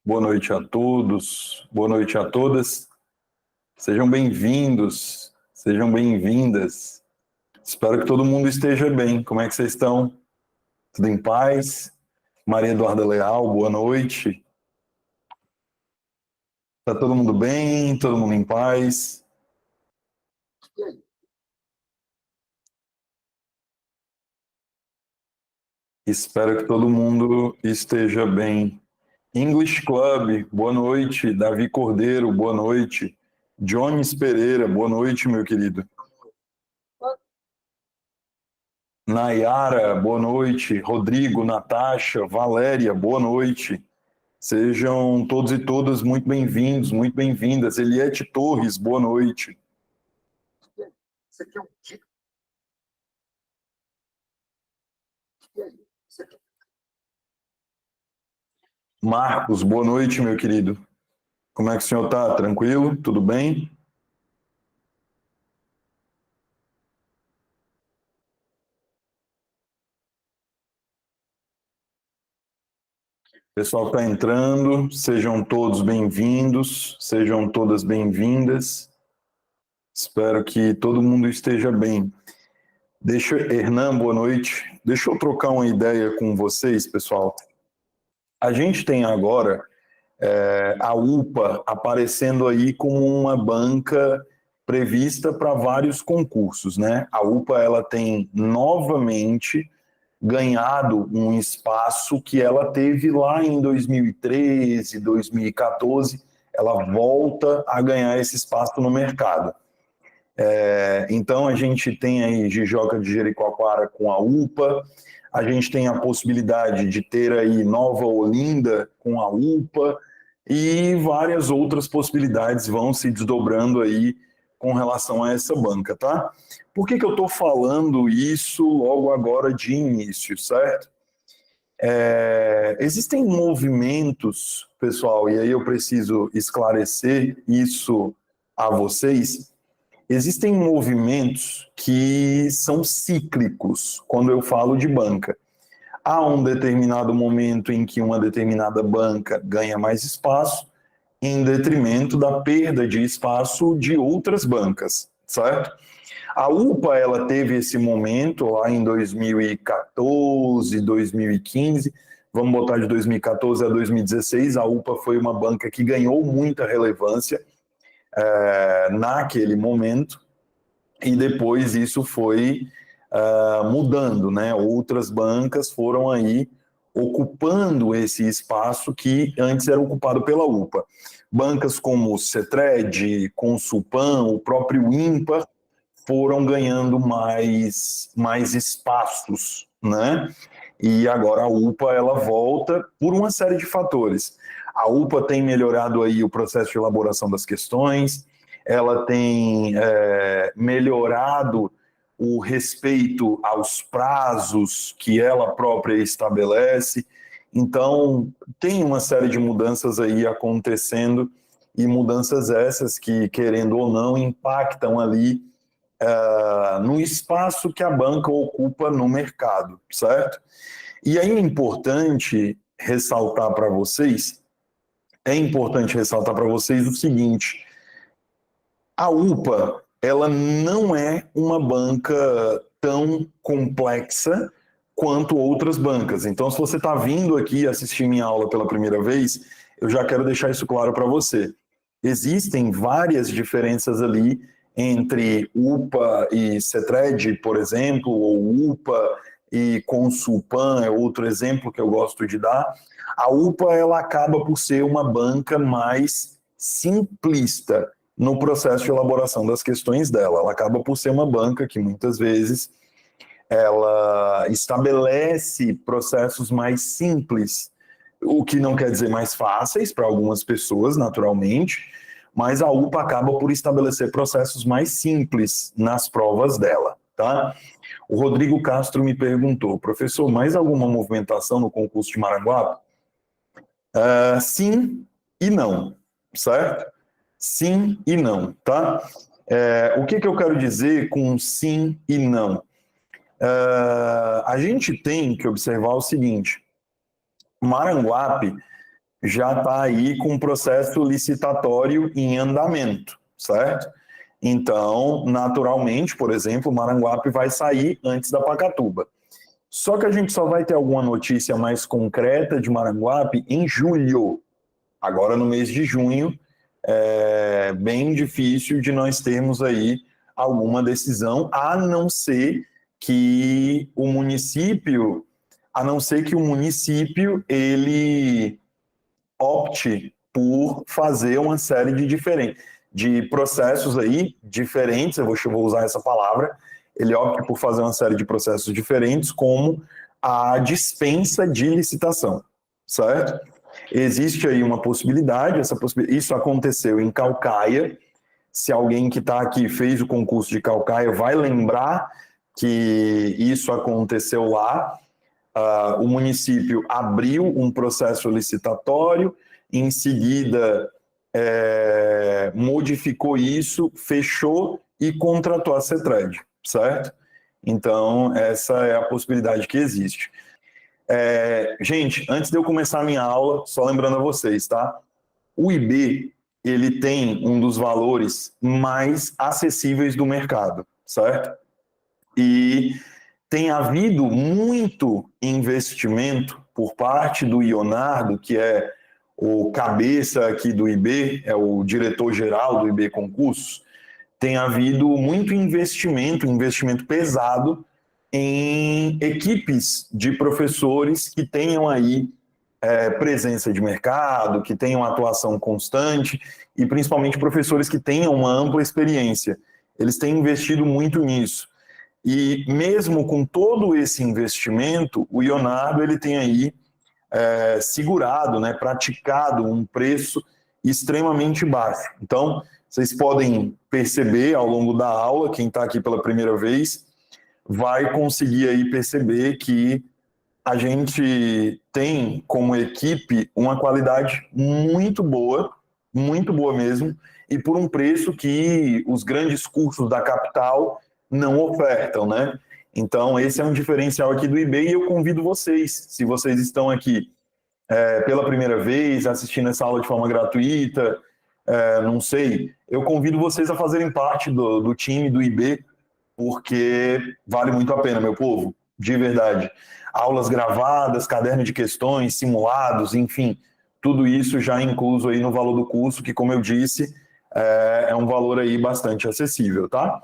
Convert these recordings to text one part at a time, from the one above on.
Boa noite a todos, boa noite a todas. Sejam bem-vindos, sejam bem-vindas. Espero que todo mundo esteja bem. Como é que vocês estão? Tudo em paz? Maria Eduarda Leal, boa noite. Tá todo mundo bem? Todo mundo em paz? Espero que todo mundo esteja bem. English Club, boa noite. Davi Cordeiro, boa noite. Jones Pereira, boa noite, meu querido. Nayara, boa noite. Rodrigo, Natasha, Valéria, boa noite. Sejam todos e todas muito bem-vindos, muito bem-vindas. Eliette Torres, boa noite. Marcos, boa noite, meu querido. Como é que o senhor está? Tranquilo? Tudo bem? Pessoal está entrando, sejam todos bem-vindos, sejam todas bem-vindas. Espero que todo mundo esteja bem. Hernan, boa noite. Deixa eu trocar uma ideia com vocês, pessoal. A gente tem agora a UPA aparecendo aí como uma banca prevista para vários concursos, né? A UPA ela tem novamente ganhado um espaço que ela teve lá em 2013, 2014, ela volta a ganhar esse espaço no mercado. Então a gente tem aí Jijoca de Jericoacoara com a UPA, a gente tem a possibilidade de ter aí Nova Olinda com a UPA e várias outras possibilidades vão se desdobrando aí com relação a essa banca, tá? Por que eu estou falando isso logo agora de início, certo? Existem movimentos, pessoal, e aí eu preciso esclarecer isso a vocês. Existem movimentos que são cíclicos quando eu falo de banca. Há um determinado momento em que uma determinada banca ganha mais espaço, em detrimento da perda de espaço de outras bancas, certo? A UPA ela teve esse momento lá em 2014, 2015, vamos botar de 2014 a 2016, a UPA foi uma banca que ganhou muita relevância naquele momento, e depois isso foi mudando, né? Outras bancas foram aí ocupando esse espaço que antes era ocupado pela UPA. Bancas como o Cetred, Consulpan, o próprio Ímpar foram ganhando mais espaços, né? E agora a UPA ela volta por uma série de fatores. A UPA tem melhorado aí o processo de elaboração das questões, ela tem melhorado o respeito aos prazos que ela própria estabelece. Então, tem uma série de mudanças aí acontecendo, e mudanças essas que, querendo ou não, impactam ali no espaço que a banca ocupa no mercado, certo? E aí é importante ressaltar para vocês o seguinte: a UPA, ela não é uma banca tão complexa quanto outras bancas. Então, se você está vindo aqui assistir minha aula pela primeira vez, eu já quero deixar isso claro para você. Existem várias diferenças ali entre UPA e Cetred, por exemplo, ou UPA e Consulpan é outro exemplo que eu gosto de dar. A UPA ela acaba por ser uma banca mais simplista no processo de elaboração das questões dela. Ela acaba por ser uma banca que muitas vezes ela estabelece processos mais simples, o que não quer dizer mais fáceis para algumas pessoas, naturalmente, mas a UPA acaba por estabelecer processos mais simples nas provas dela, tá? O Rodrigo Castro me perguntou: professor, mais alguma movimentação no concurso de Maranguape? Sim e não, certo? Sim e não, tá? O que eu quero dizer com sim e não? A gente tem que observar o seguinte: Maranguape já está aí com o processo licitatório em andamento, certo? Então, naturalmente, por exemplo, Maranguape vai sair antes da Pacatuba. Só que a gente só vai ter alguma notícia mais concreta de Maranguape em julho. Agora, no mês de junho, é bem difícil de nós termos aí alguma decisão, a não ser que o município ele opte por fazer uma série de processos aí diferentes, vou usar essa palavra, ele opte por fazer uma série de processos diferentes, como a dispensa de licitação, certo? Existe aí uma possibilidade, isso aconteceu em Caucaia. Se alguém que está aqui fez o concurso de Caucaia vai lembrar que isso aconteceu lá. O município abriu um processo licitatório, em seguida modificou isso, fechou e contratou a CETRED, certo? Então, essa é a possibilidade que existe. Gente, antes de eu começar a minha aula, só lembrando a vocês, tá? O IB, ele tem um dos valores mais acessíveis do mercado, certo? E tem havido muito investimento por parte do Ionardo, que é o cabeça aqui do IB, é o diretor-geral do IB Concursos. Tem havido muito investimento pesado em equipes de professores que tenham aí presença de mercado, que tenham atuação constante e principalmente professores que tenham uma ampla experiência. Eles têm investido muito nisso. E mesmo com todo esse investimento, o Ionardo ele tem aí segurado, né, praticado um preço extremamente baixo. Então, vocês podem perceber ao longo da aula, quem está aqui pela primeira vez, vai conseguir aí perceber que a gente tem como equipe uma qualidade muito boa mesmo, e por um preço que os grandes cursos da capital não ofertam, né? Então, esse é um diferencial aqui do IB e eu convido vocês, se vocês estão aqui pela primeira vez, assistindo essa aula de forma gratuita, não sei, eu convido vocês a fazerem parte do time do IB, porque vale muito a pena, meu povo, de verdade. Aulas gravadas, caderno de questões, simulados, enfim, tudo isso já incluso aí no valor do curso, que, como eu disse, é um valor aí bastante acessível, tá?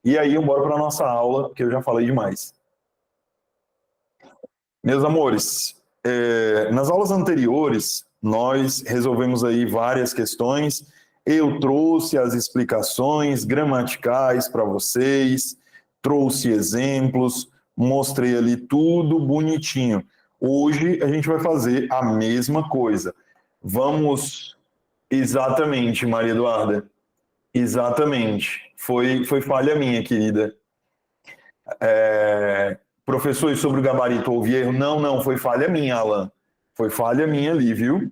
E aí, bora para a nossa aula, que eu já falei demais. Meus amores, nas aulas anteriores, nós resolvemos aí várias questões. Eu trouxe as explicações gramaticais para vocês, trouxe exemplos, mostrei ali tudo bonitinho. Hoje a gente vai fazer a mesma coisa. Vamos... Exatamente, Maria Eduarda. Exatamente. Foi falha minha, querida. Professor, e sobre o gabarito, houve erro? Não, foi falha minha, Alan. Foi falha minha ali, viu?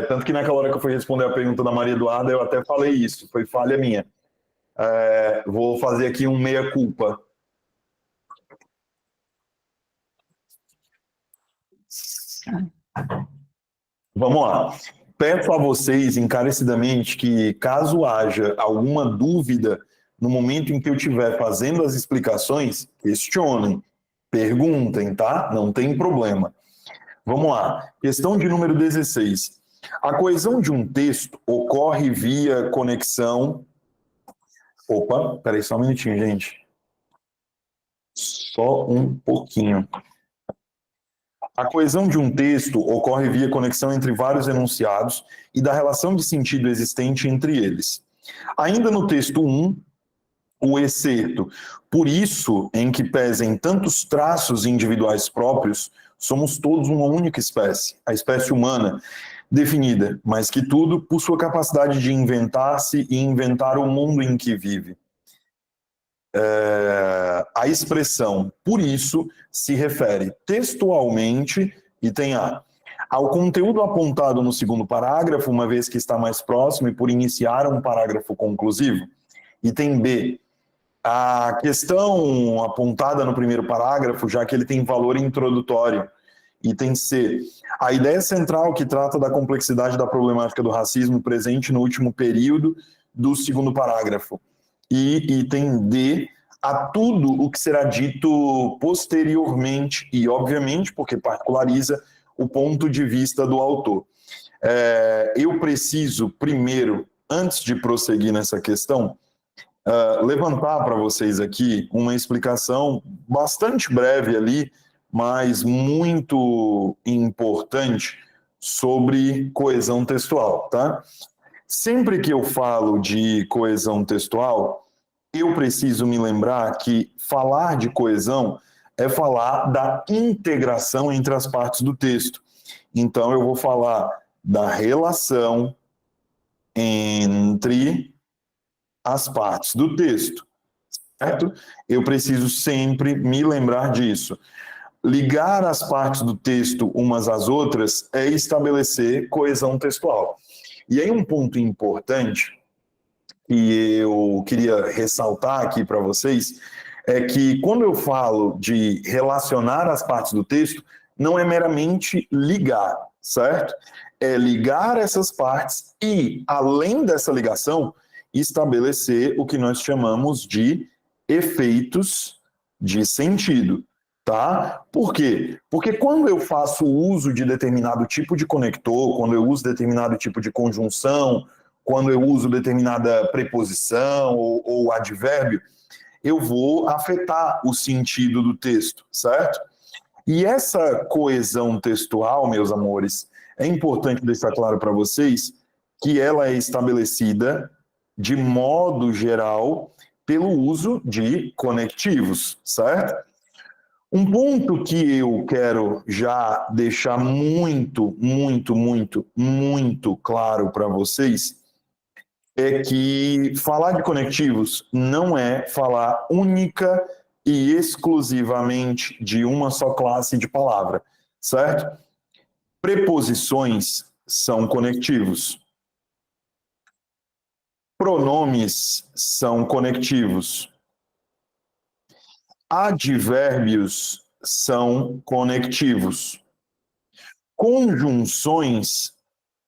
Tanto que naquela hora que eu fui responder a pergunta da Maria Eduarda, eu até falei isso, foi falha minha. Vou fazer aqui um meia-culpa. Vamos lá. Peço a vocês encarecidamente que, caso haja alguma dúvida no momento em que eu estiver fazendo as explicações, questionem, perguntem, tá? Não tem problema. Vamos lá. Questão de número 16. A coesão de um texto ocorre via conexão... Opa, peraí só um minutinho, gente. Só um pouquinho. A coesão de um texto ocorre via conexão entre vários enunciados e da relação de sentido existente entre eles. Ainda no texto 1, o excerto, por isso, em que pesem tantos traços individuais próprios, somos todos uma única espécie, a espécie humana, definida, mais que tudo, por sua capacidade de inventar-se e inventar o mundo em que vive. A expressão por isso se refere textualmente, e tem ao conteúdo apontado no segundo parágrafo, uma vez que está mais próximo e por iniciar um parágrafo conclusivo. E tem B, a questão apontada no primeiro parágrafo, já que ele tem valor introdutório. Item C. A ideia central que trata da complexidade da problemática do racismo presente no último período do segundo parágrafo. E item D. A tudo o que será dito posteriormente e, obviamente, porque particulariza o ponto de vista do autor. Eu preciso, primeiro, antes de prosseguir nessa questão, levantar para vocês aqui uma explicação bastante breve ali, mas muito importante sobre coesão textual, tá? Sempre que eu falo de coesão textual, eu preciso me lembrar que falar de coesão é falar da integração entre as partes do texto. Então, eu vou falar da relação entre as partes do texto, certo? Eu preciso sempre me lembrar disso. Ligar as partes do texto umas às outras é estabelecer coesão textual. E aí um ponto importante que eu queria ressaltar aqui para vocês é que quando eu falo de relacionar as partes do texto, não é meramente ligar, certo? É ligar essas partes e, além dessa ligação, estabelecer o que nós chamamos de efeitos de sentido, tá? Por quê? Porque quando eu faço uso de determinado tipo de conector, quando eu uso determinado tipo de conjunção, quando eu uso determinada preposição ou advérbio, eu vou afetar o sentido do texto, certo? E essa coesão textual, meus amores, é importante deixar claro para vocês que ela é estabelecida de modo geral pelo uso de conectivos, certo? Um ponto que eu quero já deixar muito claro para vocês é que falar de conectivos não é falar única e exclusivamente de uma só classe de palavra, certo? Preposições são conectivos. Pronomes são conectivos. Advérbios são conectivos. Conjunções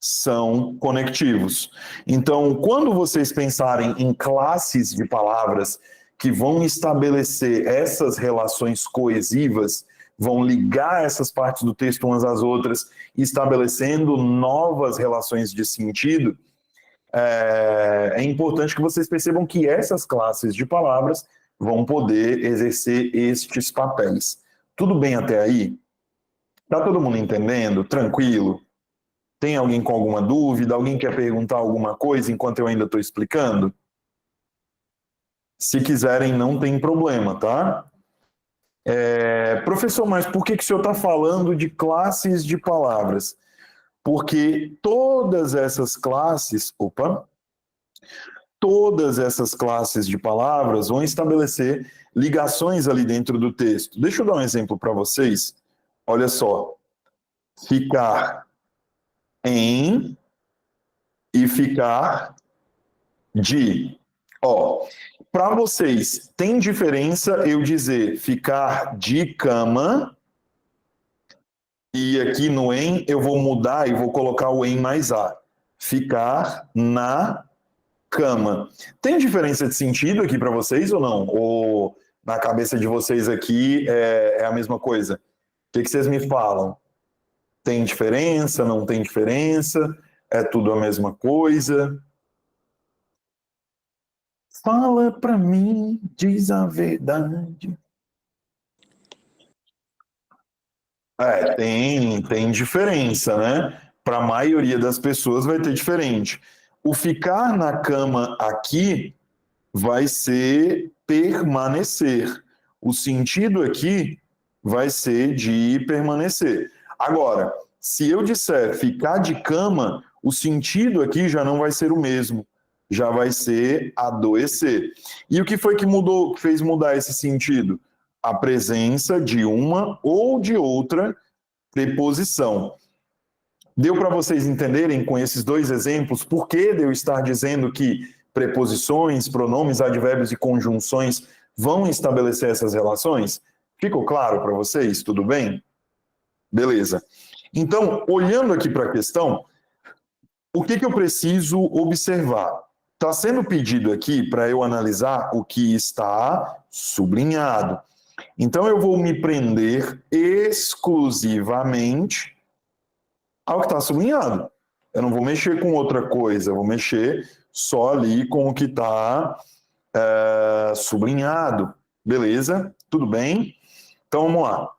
são conectivos. Então, quando vocês pensarem em classes de palavras que vão estabelecer essas relações coesivas, vão ligar essas partes do texto umas às outras, estabelecendo novas relações de sentido, é importante que vocês percebam que essas classes de palavras vão poder exercer estes papéis. Tudo bem até aí? Tá todo mundo entendendo? Tranquilo? Tem alguém com alguma dúvida? Alguém quer perguntar alguma coisa enquanto eu ainda estou explicando? Se quiserem, não tem problema, tá? Professor, mas por que o senhor está falando de classes de palavras? Porque todas essas classes de palavras vão estabelecer ligações ali dentro do texto. Deixa eu dar um exemplo para vocês. Olha só. Ficar em e ficar de. Para vocês, tem diferença eu dizer ficar de cama e aqui no em eu vou mudar e vou colocar o em mais a. Ficar na cama. Tem diferença de sentido aqui para vocês ou não? Ou na cabeça de vocês aqui é a mesma coisa? O que vocês me falam? Tem diferença? Não tem diferença? É tudo a mesma coisa? Fala pra mim, diz a verdade. Tem diferença, né? Para a maioria das pessoas vai ter diferente. O ficar na cama aqui vai ser permanecer. O sentido aqui vai ser de permanecer. Agora, se eu disser ficar de cama, o sentido aqui já não vai ser o mesmo. Já vai ser adoecer. E o que foi que mudou, que fez mudar esse sentido? A presença de uma ou de outra preposição. Deu para vocês entenderem com esses dois exemplos por que de eu estar dizendo que preposições, pronomes, advérbios e conjunções vão estabelecer essas relações? Ficou claro para vocês? Tudo bem? Beleza. Então, olhando aqui para a questão, o que eu preciso observar? Está sendo pedido aqui para eu analisar o que está sublinhado. Então, eu vou me prender exclusivamente ao que está sublinhado. Eu não vou mexer com outra coisa, eu vou mexer só ali com o que está sublinhado. Beleza? Tudo bem? Então, vamos lá.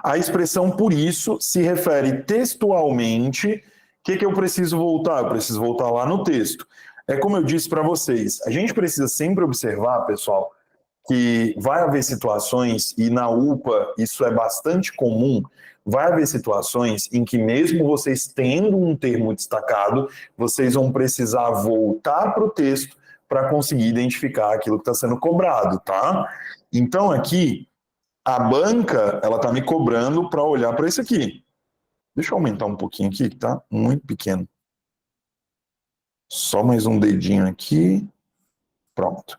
A expressão por isso se refere textualmente. O que eu preciso voltar? Eu preciso voltar lá no texto. É como eu disse para vocês, a gente precisa sempre observar, pessoal, que vai haver situações, e na UPA isso é bastante comum, vai haver situações em que mesmo vocês tendo um termo destacado, vocês vão precisar voltar para o texto para conseguir identificar aquilo que está sendo cobrado, tá? Então aqui, a banca, ela está me cobrando para olhar para isso aqui. Deixa eu aumentar um pouquinho aqui, que tá muito pequeno. Só mais um dedinho aqui. Pronto.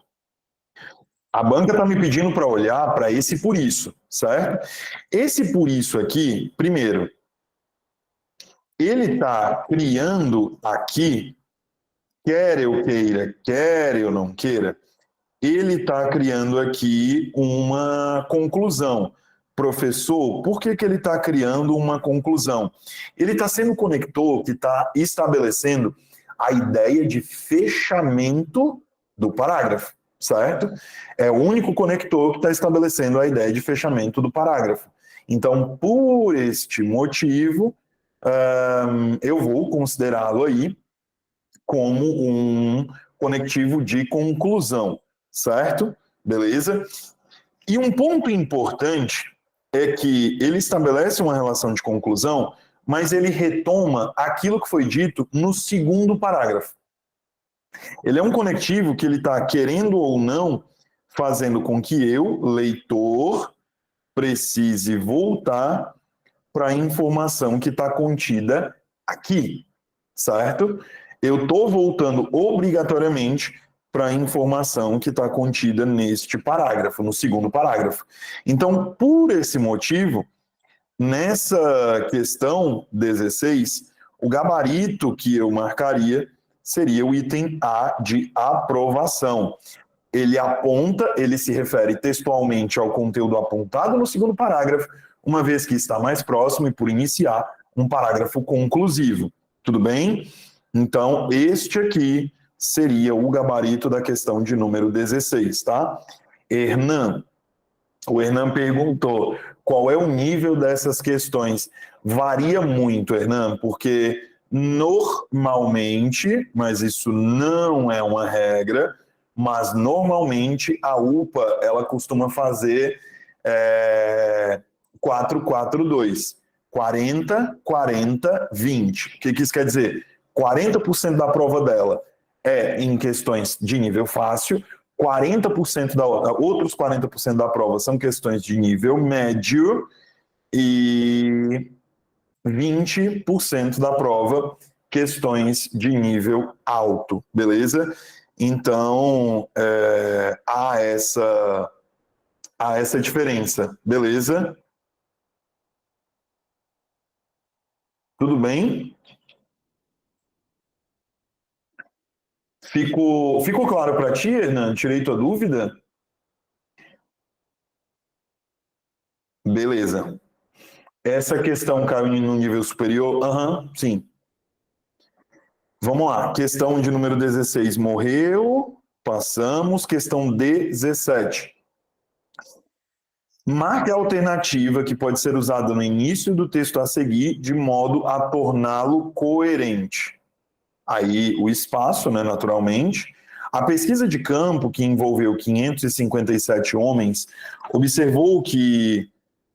A banca está me pedindo para olhar para esse por isso, certo? Esse por isso aqui, primeiro, ele está criando aqui, quer eu queira, quer eu não queira, ele está criando aqui uma conclusão. Professor, por que ele está criando uma conclusão? Ele está sendo o conector que está estabelecendo a ideia de fechamento do parágrafo, certo? É o único conector que está estabelecendo a ideia de fechamento do parágrafo. Então, por este motivo, eu vou considerá-lo aí como um conectivo de conclusão, certo? Beleza? E um ponto importante é que ele estabelece uma relação de conclusão, mas ele retoma aquilo que foi dito no segundo parágrafo. Ele é um conectivo que ele está, querendo ou não, fazendo com que eu, leitor, precise voltar para a informação que está contida aqui, certo? Eu estou voltando obrigatoriamente para a informação que está contida neste parágrafo, no segundo parágrafo. Então, por esse motivo, nessa questão 16, o gabarito que eu marcaria seria o item A de aprovação. Ele aponta, ele se refere textualmente ao conteúdo apontado no segundo parágrafo, uma vez que está mais próximo e por iniciar um parágrafo conclusivo. Tudo bem? Então, este aqui seria o gabarito da questão de número 16, tá? O Hernan perguntou qual é o nível dessas questões. Varia muito, Hernan, porque normalmente, mas isso não é uma regra, mas normalmente a UPA ela costuma fazer 4-4-2. 40, 40, 20. O que isso quer dizer? 40% da prova dela é em questões de nível fácil, 40% outros 40% da prova são questões de nível médio e 20% da prova questões de nível alto, beleza? Então, há essa diferença, beleza? Tudo bem? Ficou claro para ti, Hernan? Tirei tua dúvida? Beleza. Essa questão caiu no nível superior? Sim. Vamos lá. Questão de número 16. Morreu. Passamos. Questão 17. Marque a alternativa que pode ser usada no início do texto a seguir, de modo a torná-lo coerente. Aí o espaço, né, naturalmente. A pesquisa de campo, que envolveu 557 homens, observou que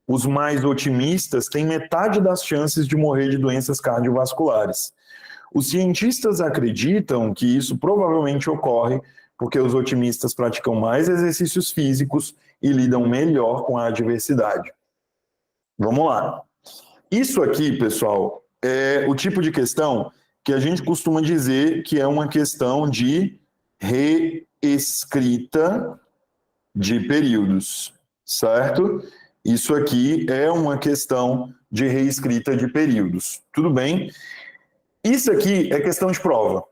os mais otimistas têm metade das chances de morrer de doenças cardiovasculares. Os cientistas acreditam que isso provavelmente ocorre porque os otimistas praticam mais exercícios físicos e lidam melhor com a adversidade. Vamos lá. Isso aqui, pessoal, é o tipo de questão que a gente costuma dizer que é uma questão de reescrita de períodos, certo? Isso aqui é uma questão de reescrita de períodos. Tudo bem? Isso aqui é questão de prova.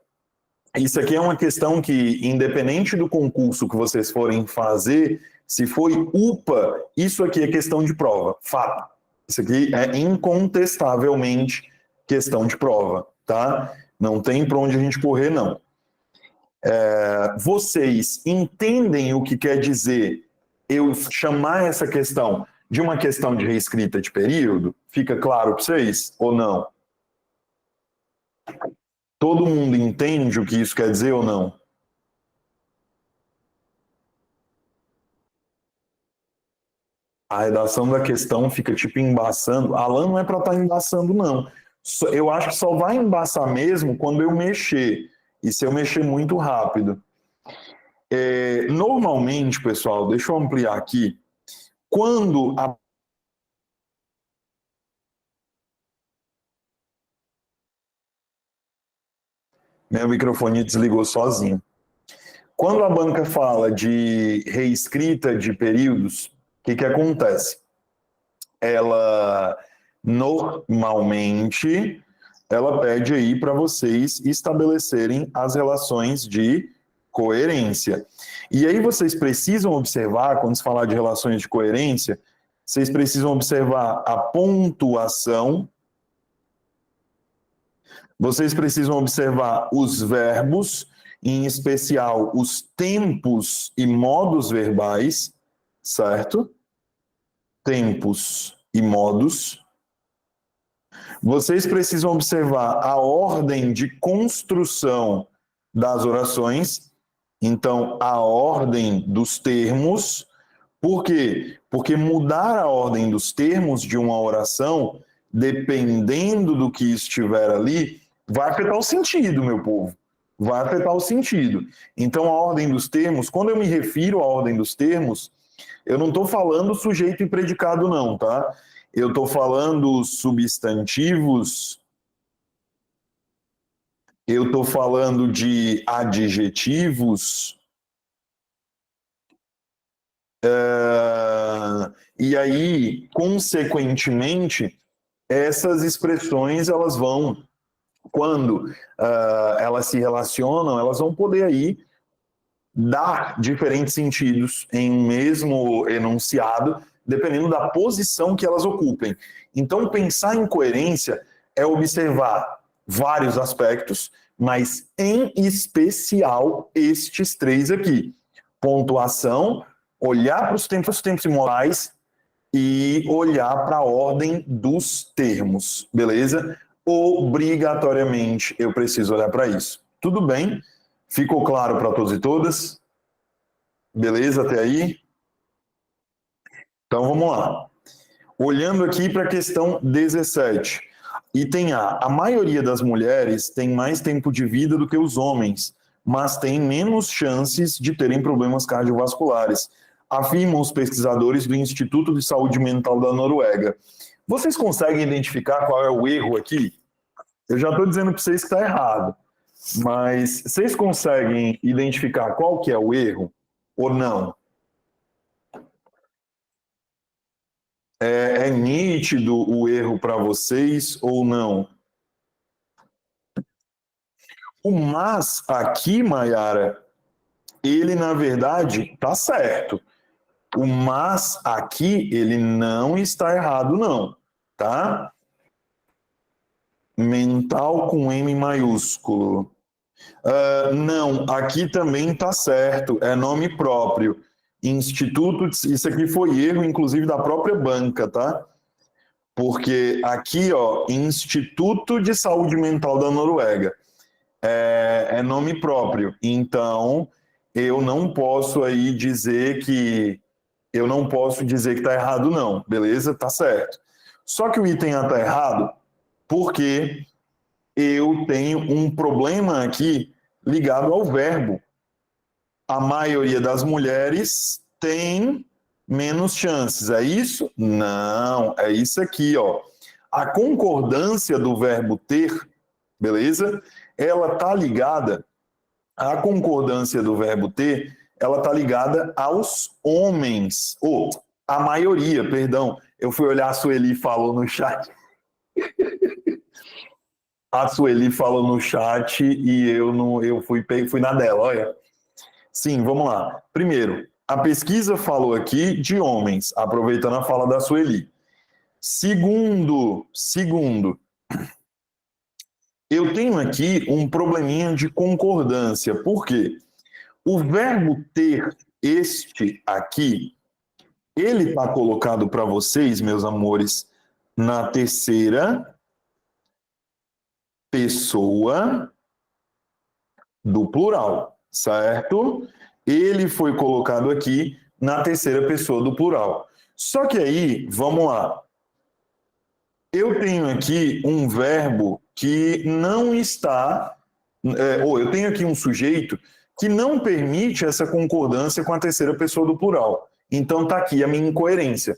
Isso aqui é uma questão que, independente do concurso que vocês forem fazer, se foi UPA, isso aqui é questão de prova, fato. Isso aqui é incontestavelmente questão de prova, tá? Não tem para onde a gente correr, não. Vocês entendem o que quer dizer eu chamar essa questão de uma questão de reescrita de período? Fica claro para vocês ou não? Todo mundo entende o que isso quer dizer ou não? A redação da questão fica tipo embaçando. Alan não é para estar embaçando, não. Eu acho que só vai embaçar mesmo quando eu mexer. E se eu mexer muito rápido. Normalmente, pessoal, deixa eu ampliar aqui. Quando a meu microfone desligou sozinho. Quando a banca fala de reescrita de períodos, o que acontece? Ela normalmente ela pede aí para vocês estabelecerem as relações de coerência. E aí vocês precisam observar, quando se falar de relações de coerência, vocês precisam observar a pontuação, vocês precisam observar os verbos, em especial os tempos e modos verbais, certo? Tempos e modos. Vocês precisam observar a ordem de construção das orações, então a ordem dos termos. Por quê? Porque mudar a ordem dos termos de uma oração, dependendo do que estiver ali, vai afetar o sentido, meu povo. Vai afetar o sentido. Então, a ordem dos termos, quando eu me refiro à ordem dos termos, eu não estou falando sujeito e predicado, não, tá? Eu estou falando substantivos, eu estou falando de adjetivos, e aí, consequentemente, essas expressões, elas vão, quando elas se relacionam, elas vão poder aí dar diferentes sentidos em um mesmo enunciado, dependendo da posição que elas ocupem. Então, pensar em coerência é observar vários aspectos, mas em especial estes três aqui. Pontuação, olhar para os tempos e morais e olhar para a ordem dos termos, beleza? Obrigatoriamente eu preciso olhar para isso. Tudo bem? Ficou claro para todos e todas? Beleza até aí? Então vamos lá. Olhando aqui para a questão 17. Item A. A maioria das mulheres tem mais tempo de vida do que os homens, mas tem menos chances de terem problemas cardiovasculares, afirmam os pesquisadores do Instituto de Saúde Mental da Noruega. Vocês conseguem identificar qual é o erro aqui? Eu já estou dizendo para vocês que está errado, mas vocês conseguem identificar qual que é o erro ou não? É nítido o erro para vocês ou não? O mas aqui, Mayara, ele na verdade está certo. O mas aqui, ele não está errado, não, tá? Mental com M maiúsculo. Não, aqui também está certo, é nome próprio. Instituto, isso aqui foi erro, inclusive, da própria banca, tá? Porque aqui, ó, Instituto de Saúde Mental da Noruega, é nome próprio. Então, eu não posso aí dizer que está errado, não, beleza? Tá certo. Só que o item A está errado porque eu tenho um problema aqui ligado ao verbo. A maioria das mulheres tem menos chances. É isso? Não, é isso aqui, ó. A concordância do verbo ter, beleza? Ela tá ligada, a concordância do verbo ter, ela tá ligada aos homens, ou a maioria, perdão, Eu fui olhar, a Sueli falou no chat. A Sueli falou no chat e eu fui na dela, olha. Sim, vamos lá. Primeiro, a pesquisa falou aqui de homens, aproveitando a fala da Sueli. Segundo, eu tenho aqui um probleminha de concordância. Por quê? O verbo ter, este aqui, ele está colocado para vocês, meus amores, na terceira pessoa do plural, certo? Ele foi colocado aqui na terceira pessoa do plural. Só que aí, vamos lá. Eu tenho aqui um verbo que não está, ou eu tenho aqui um sujeito que não permite essa concordância com a terceira pessoa do plural. Então está aqui a minha incoerência.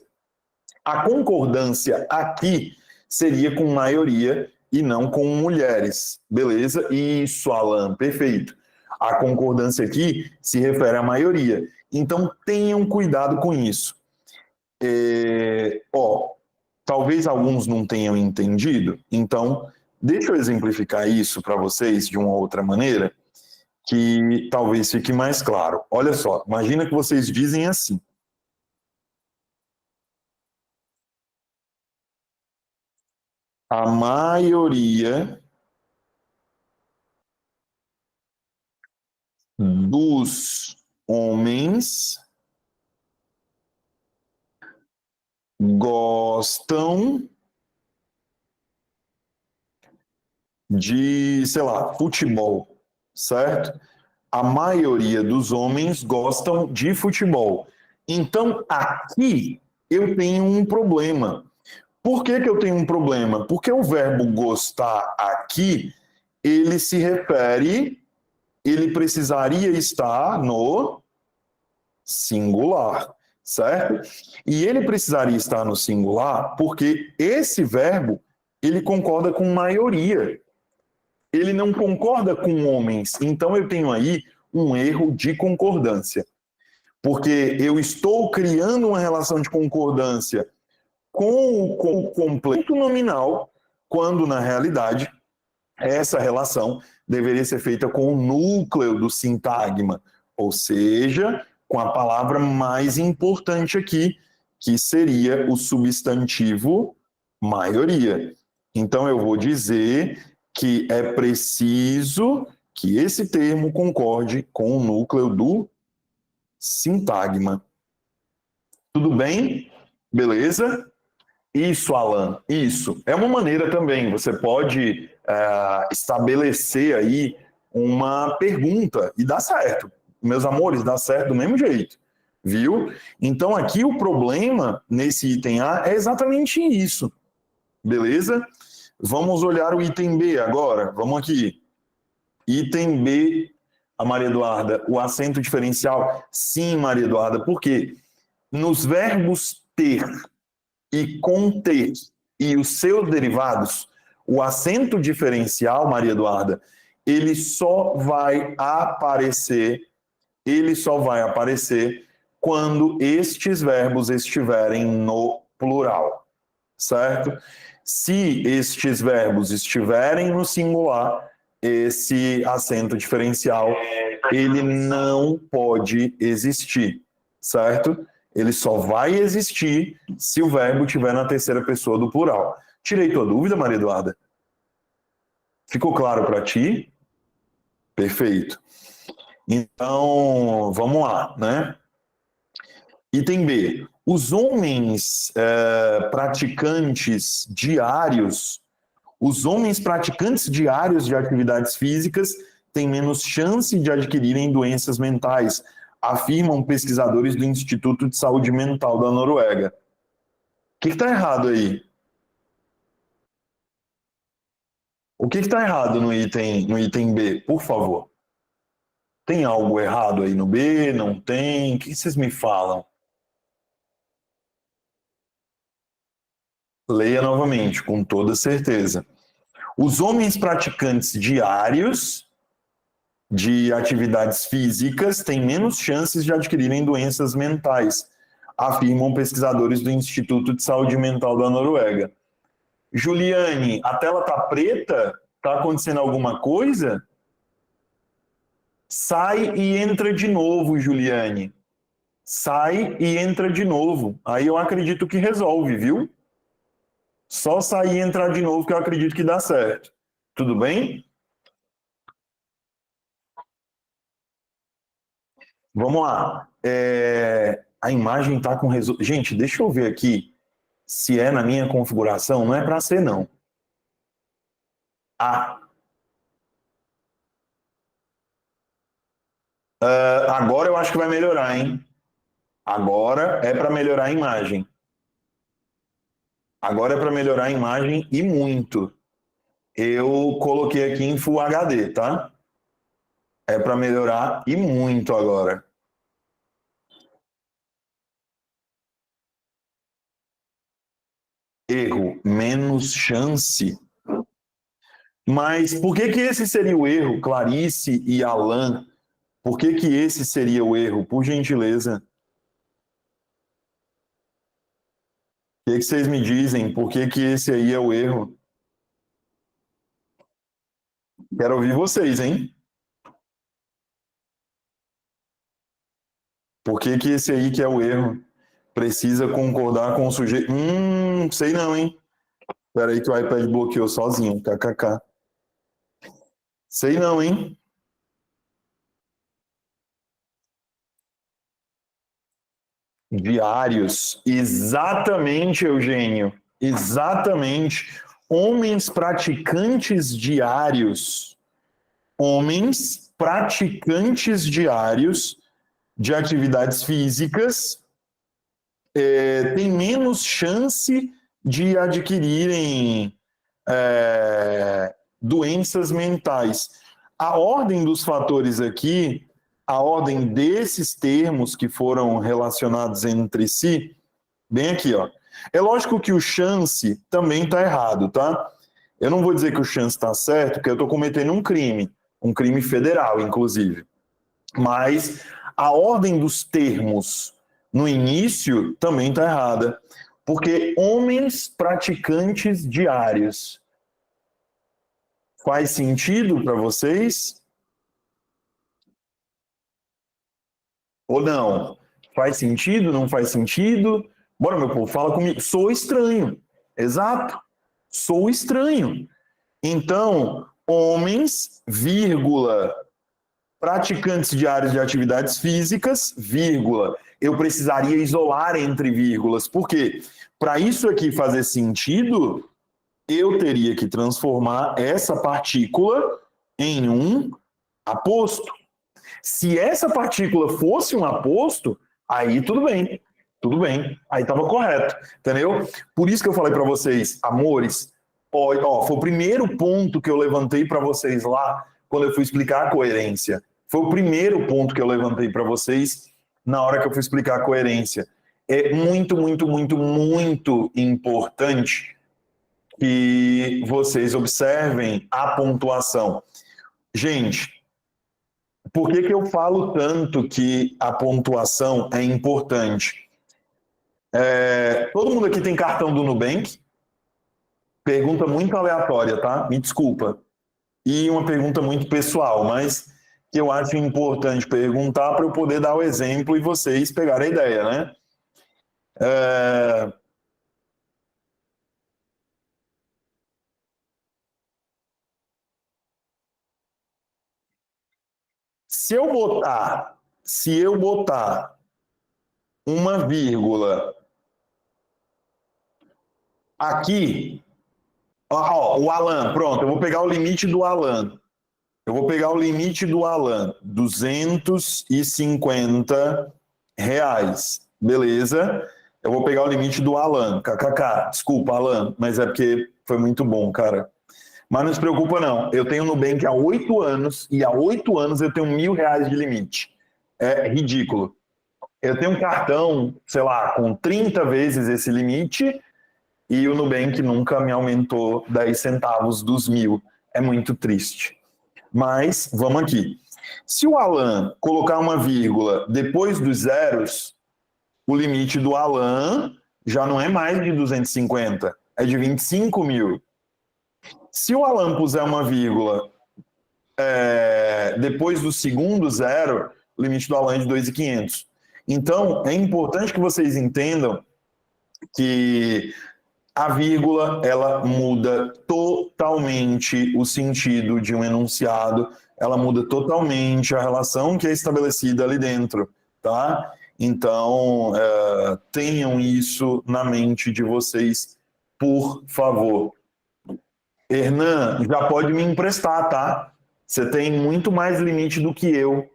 A concordância aqui seria com maioria e não com mulheres. Beleza? Isso, Alan, perfeito. A concordância aqui se refere à maioria. Então tenham cuidado com isso. Talvez alguns não tenham entendido, então deixa eu exemplificar isso para vocês de uma outra maneira, que talvez fique mais claro. Olha só, imagina que vocês dizem assim: a maioria dos homens gostam de, sei lá, futebol, certo? A maioria dos homens gostam de futebol. Então, aqui eu tenho um problema. Por que eu tenho um problema? Porque o verbo gostar aqui, ele se refere, ele precisaria estar no singular, certo? E ele precisaria estar no singular porque esse verbo, ele concorda com maioria. Ele não concorda com homens. Então eu tenho aí um erro de concordância. Porque eu estou criando uma relação de concordância com o completo nominal, quando na realidade essa relação deveria ser feita com o núcleo do sintagma, ou seja, com a palavra mais importante aqui, que seria o substantivo maioria. Então eu vou dizer que é preciso que esse termo concorde com o núcleo do sintagma. Tudo bem? Beleza? Isso, Alan, isso. É uma maneira também, você pode estabelecer aí uma pergunta e dá certo. Meus amores, dá certo do mesmo jeito, viu? Então aqui o problema nesse item A é exatamente isso, beleza? Vamos olhar o item B agora, vamos aqui. Item B, a Maria Eduarda, o acento diferencial? Sim, Maria Eduarda, por quê? Nos verbos ter e conter e os seus derivados, o acento diferencial, Maria Eduarda, ele só vai aparecer quando estes verbos estiverem no plural, certo? Se estes verbos estiverem no singular, esse acento diferencial, ele não pode existir, certo? Ele só vai existir se o verbo estiver na terceira pessoa do plural. Tirei tua dúvida, Maria Eduarda? Ficou claro para ti? Perfeito. Então, vamos lá, né? Item B. Os homens praticantes diários de atividades físicas têm menos chance de adquirirem doenças mentais, afirmam pesquisadores do Instituto de Saúde Mental da Noruega. O que está errado aí? O que está errado no item B, por favor? Tem algo errado aí no B? Não tem? O que vocês me falam? Leia novamente, com toda certeza. Os homens praticantes diários de atividades físicas têm menos chances de adquirirem doenças mentais, afirmam pesquisadores do Instituto de Saúde Mental da Noruega. Juliane, a tela está preta? Está acontecendo alguma coisa? Sai e entra de novo, Juliane. Sai e entra de novo. Aí eu acredito que resolve, viu? Só sair e entrar de novo que eu acredito que dá certo. Tudo bem? Vamos lá. A imagem está com resultado. Gente, deixa eu ver aqui se é na minha configuração. Não é para ser, não. Agora eu acho que vai melhorar, hein? Agora é para melhorar a imagem. Agora é para melhorar a imagem e muito. Eu coloquei aqui em Full HD, tá? É para melhorar e muito agora. Erro, menos chance. Mas por que esse seria o erro, Clarice e Alan? Por que esse seria o erro? Por gentileza. O que vocês me dizem? Por que esse aí é o erro? Quero ouvir vocês, hein? Por que esse aí que é o erro? Precisa concordar com o sujeito. Sei não, hein? Espera aí que o iPad bloqueou sozinho, kkk. Sei não, hein? Diários. Exatamente, Eugênio. Exatamente. Homens praticantes diários. Homens praticantes diários de atividades físicas têm menos chance de adquirirem doenças mentais. A ordem dos fatores aqui, a ordem desses termos que foram relacionados entre si, bem aqui, ó. É lógico que o chance também está errado, tá? Eu não vou dizer que o chance está certo, porque eu estou cometendo um crime federal, inclusive. Mas a ordem dos termos no início também está errada, porque homens praticantes diários. Faz sentido para vocês? Ou não? Faz sentido? Não faz sentido? Bora, meu povo, fala comigo. Sou estranho. Exato. Sou estranho. Então, homens, vírgula, praticantes diários de atividades físicas, vírgula. Eu precisaria isolar entre vírgulas. Por quê? Para isso aqui fazer sentido, eu teria que transformar essa partícula em um aposto. Se essa partícula fosse um aposto, aí tudo bem. Tudo bem. Aí estava correto. Entendeu? Por isso que eu falei para vocês, amores, ó, foi o primeiro ponto que eu levantei para vocês lá quando eu fui explicar a coerência. Foi o primeiro ponto que eu levantei para vocês na hora que eu fui explicar a coerência. É muito, muito, muito, muito importante que vocês observem a pontuação. Gente, por que eu falo tanto que a pontuação é importante? Todo mundo aqui tem cartão do Nubank? Pergunta muito aleatória, tá? Me desculpa. E uma pergunta muito pessoal, mas que eu acho importante perguntar para eu poder dar o exemplo e vocês pegarem a ideia, né? Se eu botar uma vírgula aqui, ó, o Alan, pronto, eu vou pegar o limite do Alan. R$250. Beleza? Eu vou pegar o limite do Alan, kkk. Desculpa, Alan, mas é porque foi muito bom, cara. Mas não se preocupa, não. Eu tenho Nubank há 8 anos e há 8 anos eu tenho R$1.000 de limite. É ridículo. Eu tenho um cartão, sei lá, com 30 vezes esse limite e o Nubank nunca me aumentou 10 centavos dos 1.000. É muito triste. Mas, vamos aqui. Se o Alan colocar uma vírgula depois dos zeros, o limite do Alan já não é mais de 250, é de 25 mil. Se o Alan puser uma vírgula depois do segundo zero, o limite do Alan é de 2.500. Então, é importante que vocês entendam que a vírgula, ela muda totalmente o sentido de um enunciado, ela muda totalmente a relação que é estabelecida ali dentro, tá? Então, tenham isso na mente de vocês, por favor. Hernan, já pode me emprestar, tá? Você tem muito mais limite do que eu.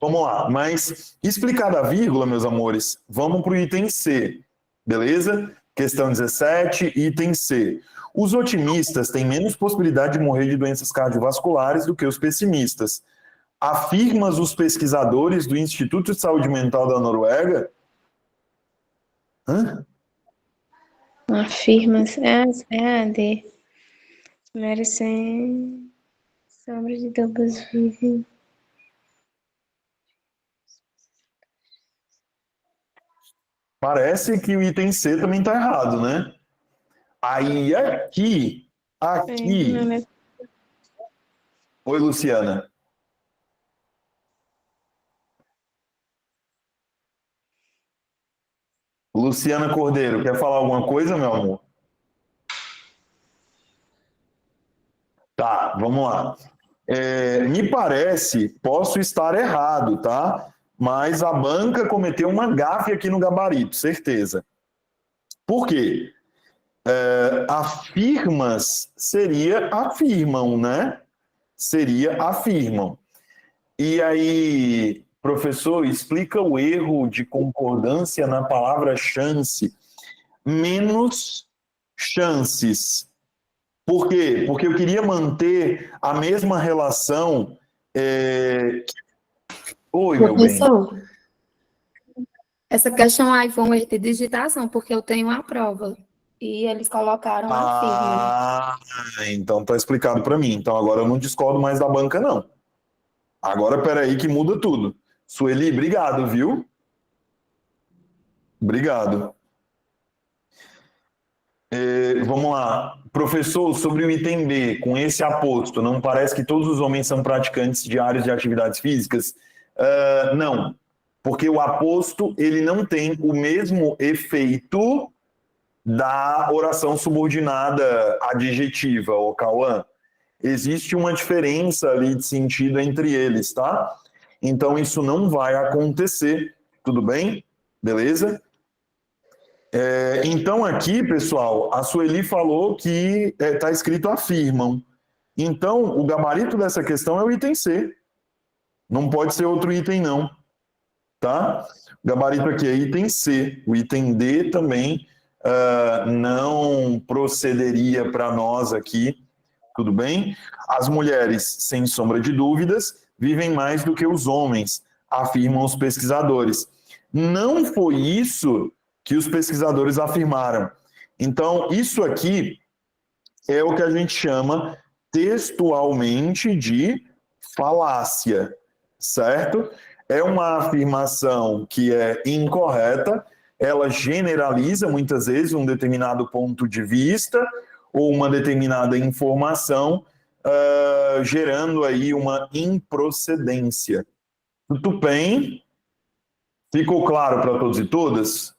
Vamos lá, mas explicada a vírgula, meus amores, vamos para o item C, beleza? Questão 17, item C. Os otimistas têm menos possibilidade de morrer de doenças cardiovasculares do que os pessimistas. Afirmam os pesquisadores do Instituto de Saúde Mental da Noruega? Afirmas, é a D. Merecem sombra de dúvidas vivem. Parece que o item C também está errado, né? Aí aqui. Oi, Luciana. Luciana Cordeiro, quer falar alguma coisa, meu amor? Tá, vamos lá. Me parece, posso estar errado, tá? Mas a banca cometeu uma gafe aqui no gabarito, certeza. Por quê? Afirmas seria afirmam, né? Seria afirmam. E aí, professor, explica o erro de concordância na palavra chance. Menos chances. Por quê? Porque eu queria manter a mesma relação. Oi, meu bem. Essa questão aí foi um erro de digitação, porque eu tenho a prova. E eles colocaram a firma. Então tá explicado para mim. Então agora eu não discordo mais da banca, não. Agora, peraí que muda tudo. Sueli, obrigado, viu? Obrigado. Vamos lá. Professor, sobre o item B, com esse aposto, não parece que todos os homens são praticantes diários de atividades físicas? Não, porque o aposto ele não tem o mesmo efeito da oração subordinada adjetiva, ô Cauã. Existe uma diferença ali de sentido entre eles, tá? Então isso não vai acontecer, tudo bem? Beleza? Então aqui, pessoal, a Sueli falou que está escrito afirmam. Então, o gabarito dessa questão é o item C. Não pode ser outro item, não. Tá? O gabarito aqui é item C. O item D também não procederia para nós aqui. Tudo bem? As mulheres, sem sombra de dúvidas, vivem mais do que os homens, afirmam os pesquisadores. Não foi isso que os pesquisadores afirmaram. Então, isso aqui é o que a gente chama textualmente de falácia, certo? É uma afirmação que é incorreta, ela generaliza muitas vezes um determinado ponto de vista ou uma determinada informação, gerando aí uma improcedência. Tudo bem? Ficou claro para todos e todas?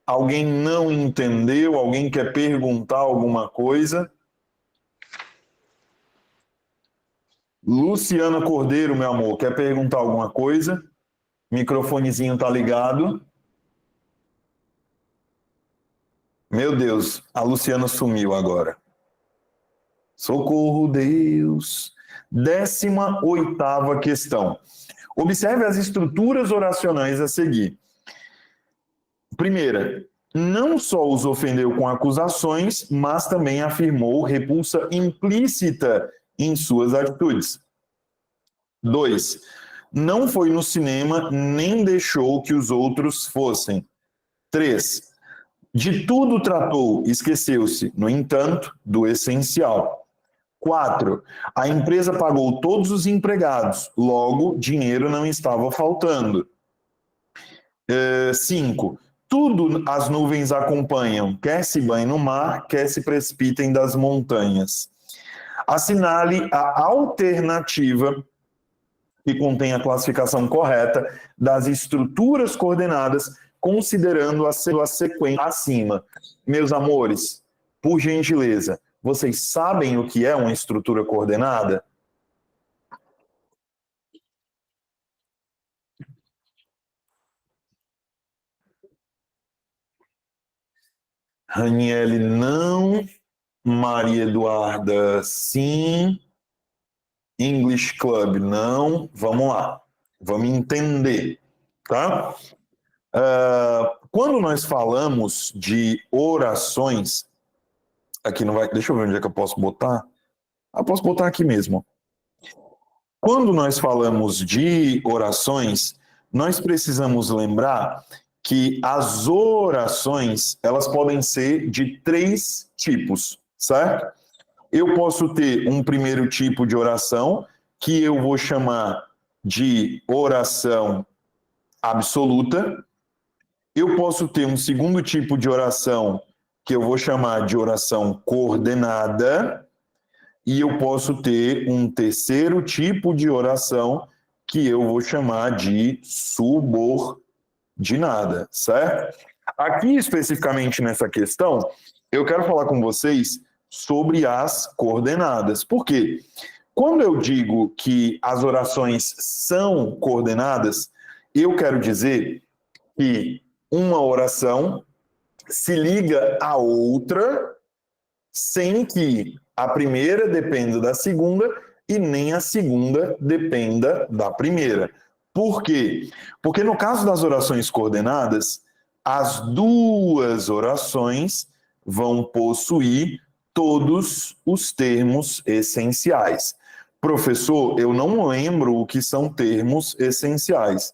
Alguém não entendeu? Alguém quer perguntar alguma coisa? Luciana Cordeiro, meu amor, quer perguntar alguma coisa? Microfonezinho tá ligado. Meu Deus, a Luciana sumiu agora. Socorro, Deus. 18ª questão. Observe as estruturas oracionais a seguir. Primeira, não só os ofendeu com acusações, mas também afirmou repulsa implícita em suas atitudes. 2, não foi no cinema nem deixou que os outros fossem. 3, de tudo tratou, esqueceu-se, no entanto, do essencial. 4, a empresa pagou todos os empregados, logo dinheiro não estava faltando. 5. Tudo as nuvens acompanham, quer se banhem no mar, quer se precipitem das montanhas. Assinale a alternativa que contém a classificação correta das estruturas coordenadas, considerando a sequência acima. Meus amores, por gentileza, vocês sabem o que é uma estrutura coordenada? Raniele, não. Maria Eduarda, sim. English Club, não. Vamos lá. Vamos entender, tá? Quando nós falamos de orações, aqui não vai. Deixa eu ver onde é que eu posso botar. Posso botar aqui mesmo. Quando nós falamos de orações, nós precisamos lembrar que as orações, elas podem ser de 3 tipos, certo? Eu posso ter um primeiro tipo de oração, que eu vou chamar de oração absoluta. Eu posso ter um segundo tipo de oração, que eu vou chamar de oração coordenada. E eu posso ter um terceiro tipo de oração, que eu vou chamar de subordinada, certo? Aqui, especificamente nessa questão, eu quero falar com vocês sobre as coordenadas. Por quê? Quando eu digo que as orações são coordenadas, eu quero dizer que uma oração se liga à outra sem que a primeira dependa da segunda e nem a segunda dependa da primeira. Por quê? Porque no caso das orações coordenadas, as duas orações vão possuir todos os termos essenciais. Professor, eu não lembro o que são termos essenciais.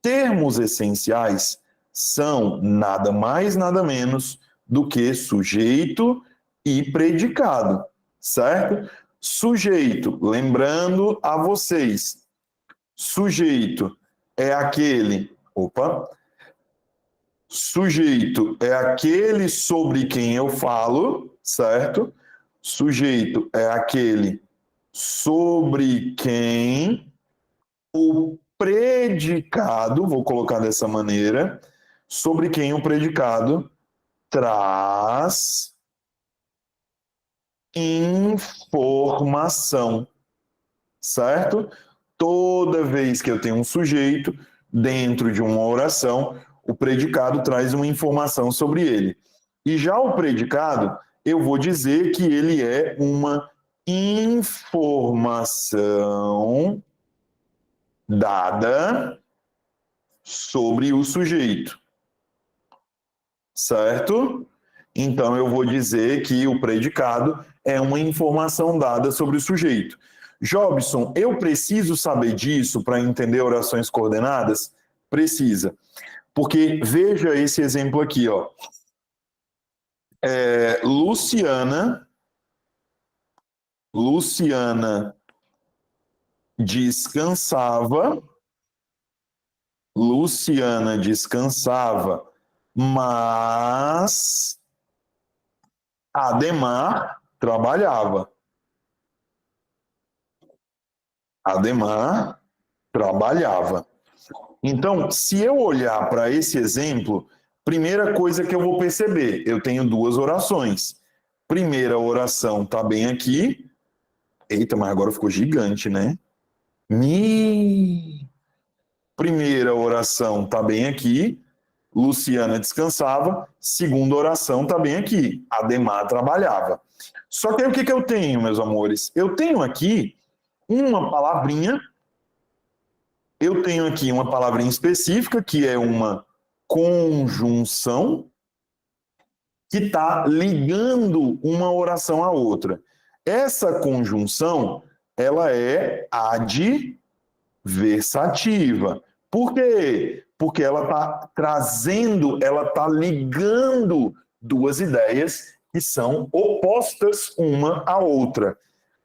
Termos essenciais são nada mais, nada menos do que sujeito e predicado, certo? Sujeito, lembrando a vocês, sujeito é aquele, sujeito é aquele sobre quem eu falo, certo? Sujeito é aquele sobre quem o predicado, vou colocar dessa maneira, sobre quem o predicado traz informação, certo? Toda vez que eu tenho um sujeito dentro de uma oração, o predicado traz uma informação sobre ele. E já o predicado, eu vou dizer que ele é uma informação dada sobre o sujeito, certo? Então, eu vou dizer que o predicado é uma informação dada sobre o sujeito. Jobson, eu preciso saber disso para entender orações coordenadas? Precisa. Porque veja esse exemplo aqui, ó. Luciana descansava, mas Ademar trabalhava. Então, se eu olhar para esse exemplo, primeira coisa que eu vou perceber, eu tenho 2 orações. Primeira oração está bem aqui. Eita, mas agora ficou gigante, né? Primeira oração está bem aqui. Luciana descansava. Segunda oração está bem aqui. Ademar trabalhava. Só que aí o que eu tenho, meus amores? Eu tenho aqui uma palavrinha. Eu tenho aqui uma palavrinha específica, que é uma conjunção, que está ligando uma oração à outra. Essa conjunção, ela é adversativa. Por quê? Porque ela está trazendo, ela está ligando 2 ideias que são opostas uma à outra.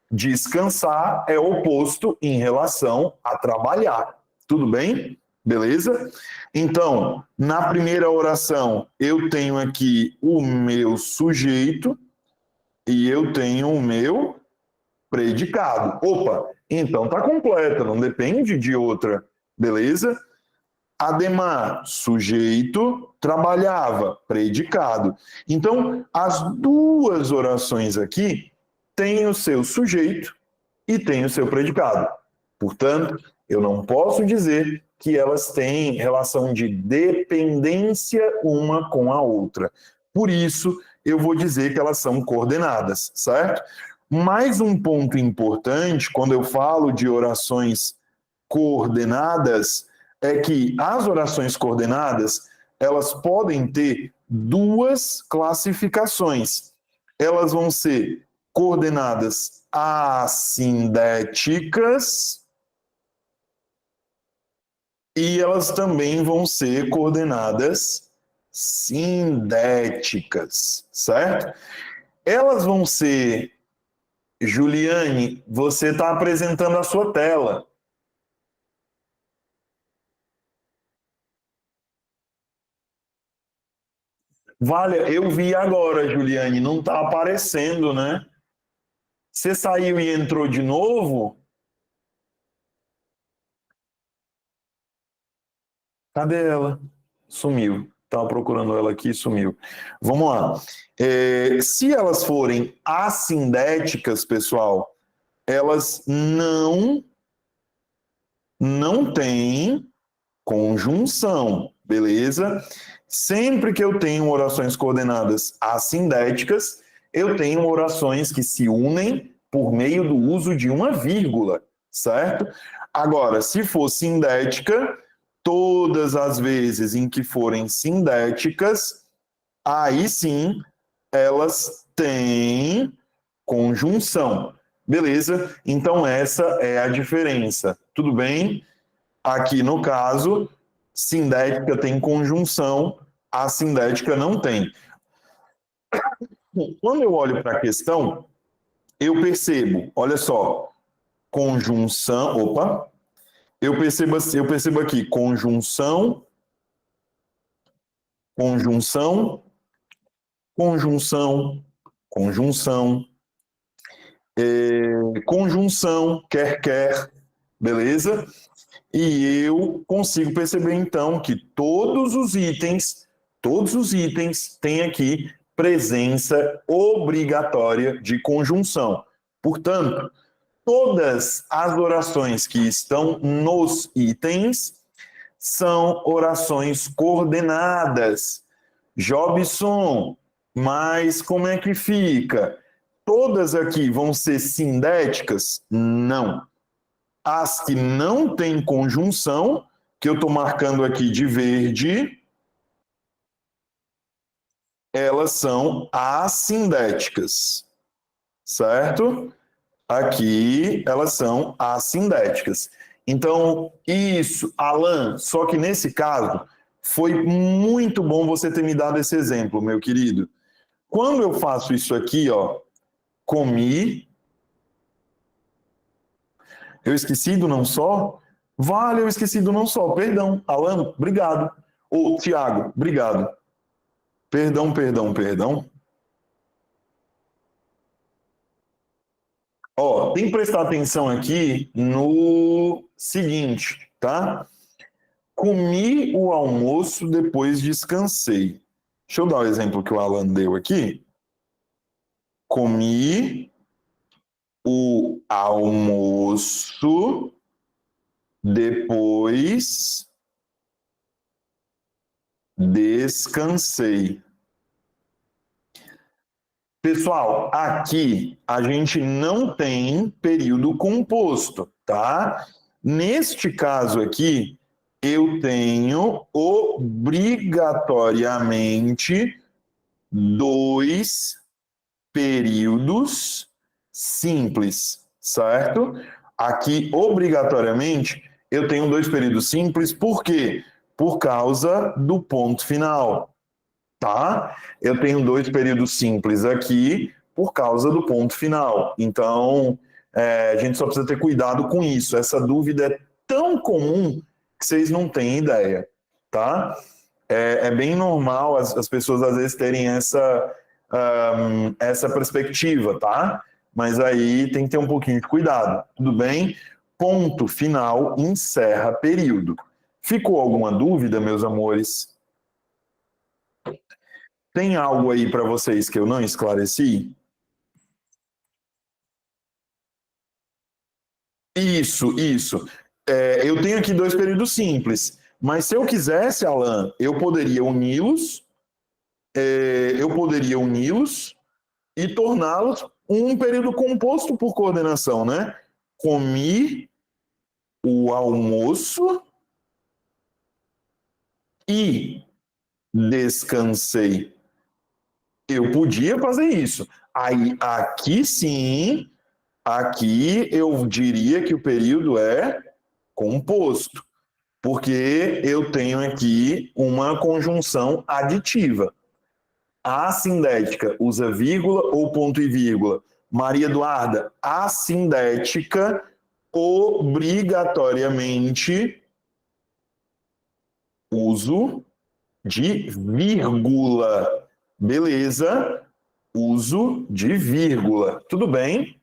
Descansar é oposto em relação a trabalhar. Tudo bem? Beleza? Então, na primeira oração, eu tenho aqui o meu sujeito e eu tenho o meu predicado. Opa, então tá completa, não depende de outra. Beleza? Ademar, sujeito, trabalhava, predicado. Então, as duas orações aqui têm o seu sujeito e têm o seu predicado. Portanto, eu não posso dizer que elas têm relação de dependência uma com a outra. Por isso, eu vou dizer que elas são coordenadas, certo? Mais um ponto importante, quando eu falo de orações coordenadas, é que as orações coordenadas, elas podem ter duas classificações. Elas vão ser coordenadas assindéticas e elas também vão ser coordenadas sindéticas, certo? Elas vão ser... Juliane, você está apresentando a sua tela. Vale, eu vi agora, Juliane, não está aparecendo, né? Você saiu e entrou de novo? Cadê ela? Sumiu. Estava procurando ela aqui e sumiu. Vamos lá. Se elas forem assindéticas, pessoal, elas não têm conjunção, beleza? Sempre que eu tenho orações coordenadas assindéticas, eu tenho orações que se unem por meio do uso de uma vírgula, certo? Agora, se for sindética, todas as vezes em que forem sindéticas, aí sim elas têm conjunção. Beleza? Então essa é a diferença. Tudo bem? Aqui no caso, sindética tem conjunção, assindética não tem. Quando eu olho para a questão, eu percebo, olha só, conjunção, opa, eu percebo aqui conjunção, conjunção, conjunção, conjunção, conjunção, quer, beleza? E eu consigo perceber, então, que todos os itens têm aqui presença obrigatória de conjunção. Portanto, todas as orações que estão nos itens são orações coordenadas. Jobson, mas como é que fica? Todas aqui vão ser sindéticas? Não. As que não têm conjunção, que eu estou marcando aqui de verde, elas são assindéticas, certo? Aqui elas são assindéticas. Então, isso, Alan, só que nesse caso, foi muito bom você ter me dado esse exemplo, meu querido. Quando eu faço isso aqui, ó, comi, eu esqueci do não só? Vale, eu esqueci do não só. Perdão, Alan, obrigado. Ô, Tiago, obrigado. Perdão. Ó, tem que prestar atenção aqui no seguinte, tá? Comi o almoço, depois descansei. Deixa eu dar o exemplo que o Alan deu aqui. Comi o almoço, depois descansei. Pessoal, aqui a gente não tem período composto, tá? Neste caso aqui, eu tenho obrigatoriamente 2 períodos simples, certo? Aqui, obrigatoriamente, eu tenho 2 períodos simples, por quê? Por causa do ponto final. Tá? Eu tenho 2 períodos simples aqui por causa do ponto final. Então, a gente só precisa ter cuidado com isso. Essa dúvida é tão comum que vocês não têm ideia, tá? É bem normal as pessoas às vezes terem essa perspectiva, tá? Mas aí tem que ter um pouquinho de cuidado, tudo bem? Ponto final, encerra período. Ficou alguma dúvida, meus amores? Tem algo aí para vocês que eu não esclareci? Isso. Eu tenho aqui 2 períodos simples, mas se eu quisesse, Alan, eu poderia uni-los e torná-los um período composto por coordenação, né? Comi o almoço e descansei. Eu podia fazer isso. Aí, aqui sim, aqui eu diria que o período é composto, porque eu tenho aqui uma conjunção aditiva. A assindética usa vírgula ou ponto e vírgula. Maria Eduarda, assindética obrigatoriamente uso de vírgula. Beleza? Uso de vírgula. Tudo bem?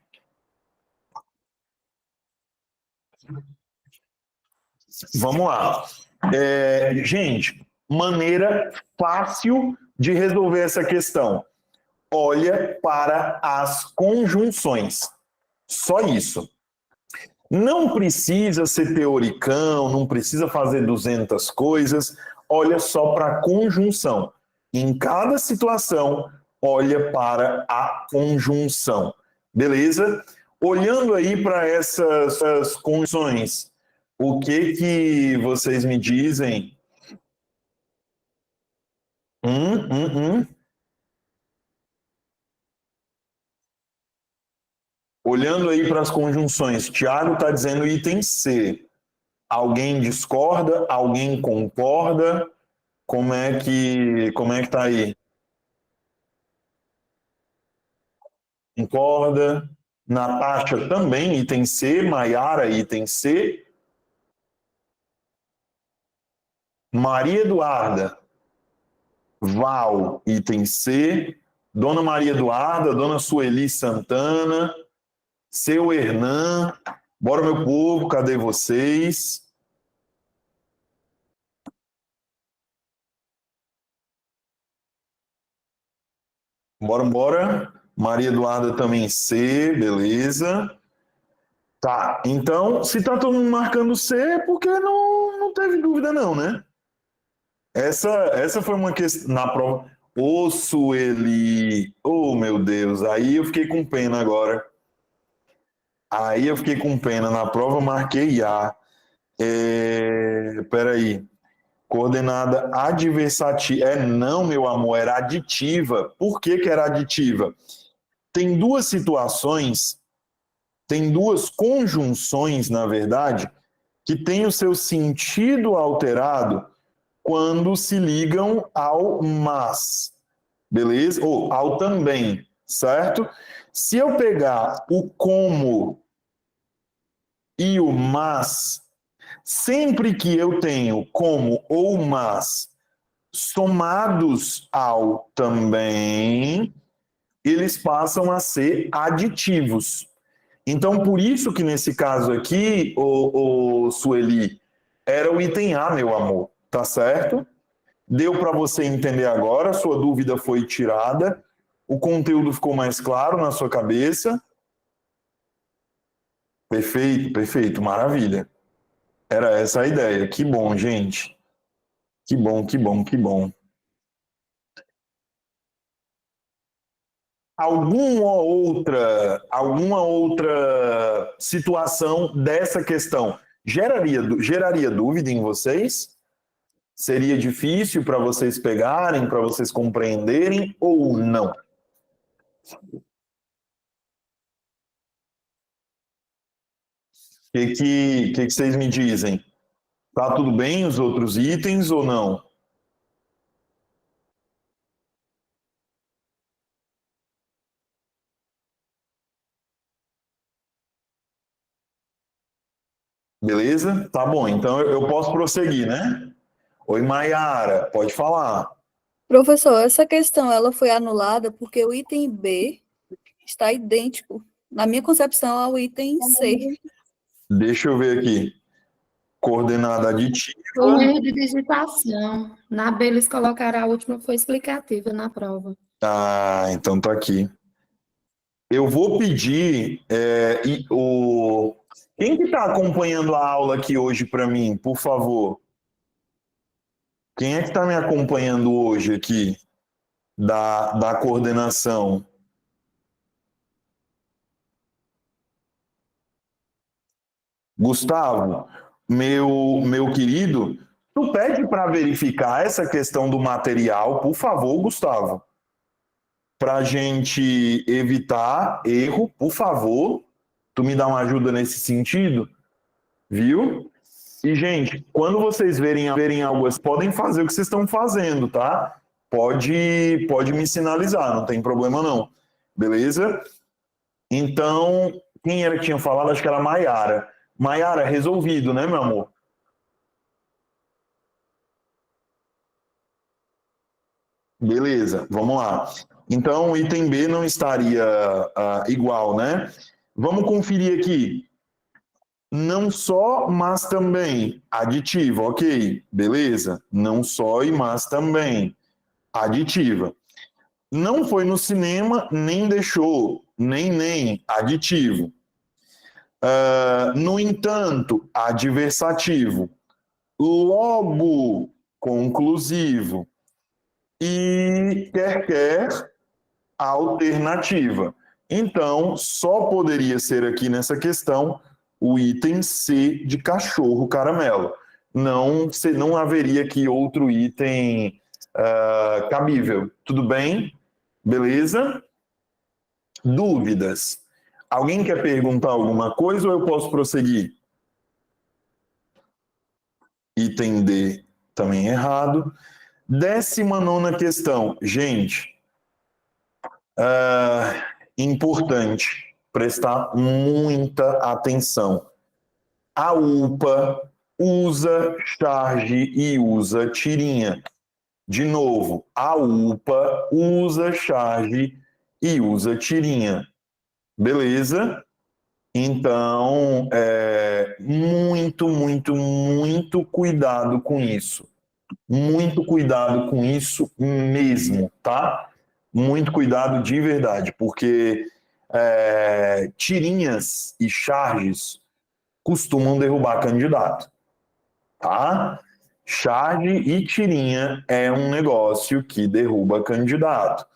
Vamos lá. Gente, maneira fácil de resolver essa questão. Olha para as conjunções. Só isso. Não precisa ser teoricão, não precisa fazer 200 coisas. Olha só para a conjunção. Em cada situação, olha para a conjunção. Beleza? Olhando aí para essas conjunções, o que vocês me dizem? Hum, hum, hum. Olhando aí para as conjunções, Tiago está dizendo item C. Alguém discorda? Alguém concorda? Como é que está aí? Concorda? Natasha também, item C. Maiara, item C. Maria Eduarda, Val, item C. Dona Maria Eduarda, Dona Sueli Santana, seu Hernan. Bora, meu povo, cadê vocês? Bora. Maria Eduarda também C, beleza. Tá, então, se tá todo mundo marcando C, é porque não teve dúvida não, né? Essa foi uma questão na prova. Ô, Sueli, oh meu Deus, aí eu fiquei com pena agora. Aí eu fiquei com pena, na prova marquei A. Peraí, coordenada adversativa. Não, meu amor, era aditiva. Por que era aditiva? Tem duas situações, tem duas conjunções, na verdade, que têm o seu sentido alterado quando se ligam ao mas, beleza? Ou ao também, certo? Se eu pegar o como e o mas, sempre que eu tenho como ou mas somados ao também, eles passam a ser aditivos. Então, por isso que nesse caso aqui, o Sueli, era o item A, meu amor, tá certo? Deu para você entender agora, sua dúvida foi tirada, o conteúdo ficou mais claro na sua cabeça. Perfeito, maravilha. Era essa a ideia. Que bom, gente. Que bom. Alguma outra situação dessa questão geraria dúvida em vocês? Seria difícil para vocês pegarem, para vocês compreenderem ou não? Que vocês me dizem? Tá tudo bem os outros itens ou não? Beleza? Tá bom, então eu posso prosseguir, né? Oi, Maiara, pode falar. Professor, essa questão ela foi anulada porque o item B está idêntico, na minha concepção, ao item C. Deixa eu ver aqui. Coordenada aditiva. Foi um erro de digitação. Na B eles colocaram a última, foi explicativa na prova. Ah, então tá aqui. Eu vou pedir quem que está acompanhando a aula aqui hoje para mim, por favor? Quem é que está me acompanhando hoje aqui da coordenação? Gustavo, meu querido, tu pede para verificar essa questão do material, por favor, Gustavo, para a gente evitar erro, por favor. Tu me dá uma ajuda nesse sentido, viu? E, gente, quando vocês verem algo, vocês podem fazer o que vocês estão fazendo, tá? Pode me sinalizar, não tem problema não. Beleza? Então, quem era que tinha falado? Acho que era a Maiara. Maiara, resolvido, né, meu amor? Beleza, vamos lá. Então, o item B não estaria igual, né? Vamos conferir aqui. Não só, mas também. Aditiva, ok. Beleza. Não só e mas também. Aditiva. Não foi no cinema, nem deixou. Nem. Aditivo. No entanto, adversativo. Logo, conclusivo. E quer, alternativa. Então, só poderia ser aqui nessa questão o item C de cachorro caramelo. Não haveria aqui outro item cabível. Tudo bem? Beleza? Dúvidas? Alguém quer perguntar alguma coisa ou eu posso prosseguir? Item D também errado. 19ª questão. Gente, importante prestar muita atenção. A UPA usa charge e usa tirinha. De novo, a UPA usa charge e usa tirinha. Beleza? Então, muito cuidado com isso. Muito cuidado com isso mesmo, tá? Muito cuidado de verdade, porque tirinhas e charges costumam derrubar candidato, tá? Charge e tirinha é um negócio que derruba candidato.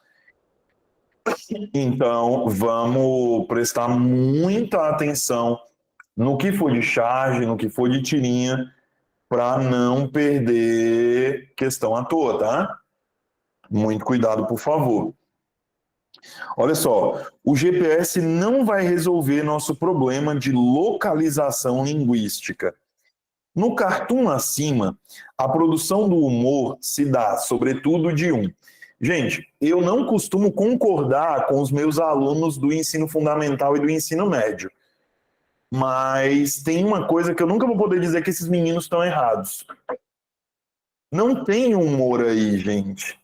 Então, vamos prestar muita atenção no que for de charge, no que for de tirinha, para não perder questão à toa, tá? Muito cuidado, por favor. Olha só, o GPS não vai resolver nosso problema de localização linguística. No cartoon acima, a produção do humor se dá, sobretudo, de um. Gente, eu não costumo concordar com os meus alunos do ensino fundamental e do ensino médio. Mas tem uma coisa que eu nunca vou poder dizer que esses meninos estão errados. Não tem humor aí, gente.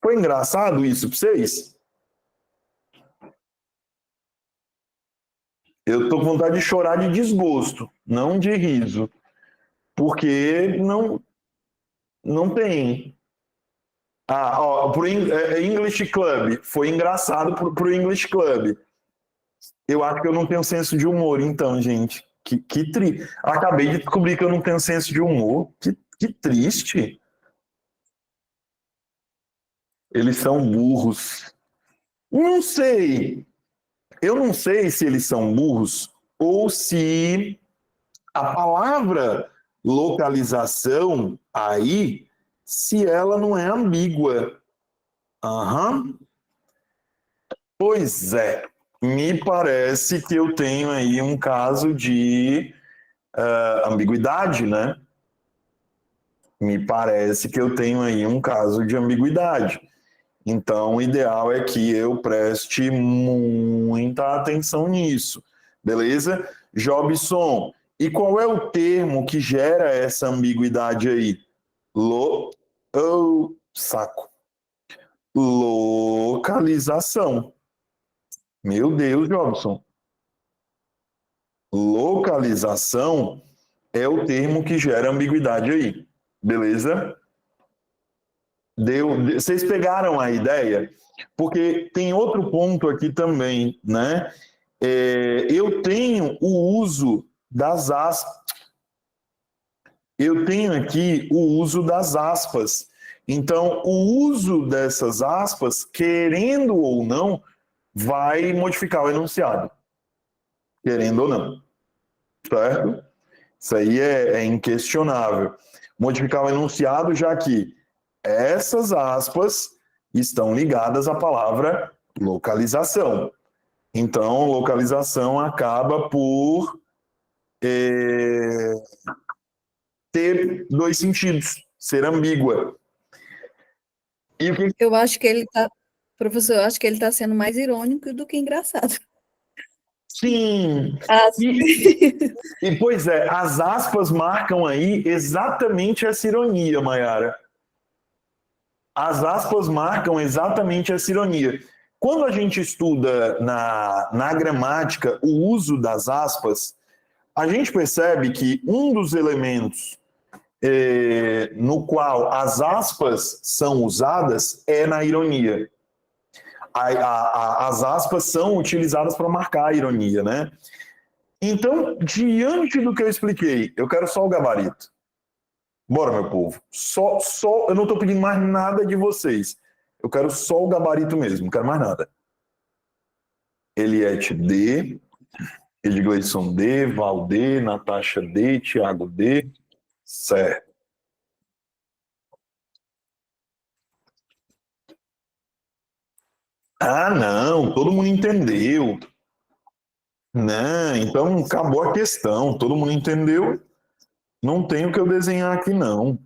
Foi engraçado isso para vocês? Eu tô com vontade de chorar de desgosto, não de riso. Porque não tem. Pro English Club. Foi engraçado pro English Club. Eu acho que eu não tenho senso de humor, então, gente. Acabei de descobrir que eu não tenho senso de humor. Que triste. Eles são burros. Não sei. Eu não sei se eles são burros ou se a palavra localização aí, se ela não é ambígua. Pois é. Me parece que eu tenho aí um caso de ambiguidade, né? Me parece que eu tenho aí um caso de ambiguidade. Então, o ideal é que eu preste muita atenção nisso. Beleza? Jobson, e qual é o termo que gera essa ambiguidade aí? Saco. Localização. Meu Deus, Jobson. Localização é o termo que gera ambiguidade aí. Beleza? Vocês pegaram a ideia? Porque tem outro ponto aqui também, né? Eu tenho o uso das aspas. Eu tenho aqui o uso das aspas. Então, o uso dessas aspas, querendo ou não, vai modificar o enunciado. Querendo ou não. Certo? Isso aí é inquestionável. Modificar o enunciado, já que essas aspas estão ligadas à palavra localização. Então, localização acaba por ter dois sentidos, ser ambígua. E o que... Eu acho que ele está, professor, eu acho que ele está sendo mais irônico do que engraçado. Sim. As... Pois é, as aspas marcam aí exatamente essa ironia, Mayara. As aspas marcam exatamente essa ironia. Quando a gente estuda na gramática o uso das aspas, a gente percebe que um dos elementos no qual as aspas são usadas é na ironia. As aspas são utilizadas para marcar a ironia, né? Então, diante do que eu expliquei, eu quero só o gabarito. Bora, meu povo. Eu não estou pedindo mais nada de vocês. Eu quero só o gabarito mesmo, não quero mais nada. Eliette D, Edgleison D, Val D, Natasha D, Thiago D. Certo. Ah, não, todo mundo entendeu. Não, então acabou a questão. Todo mundo entendeu? Não tem o que eu desenhar aqui, não.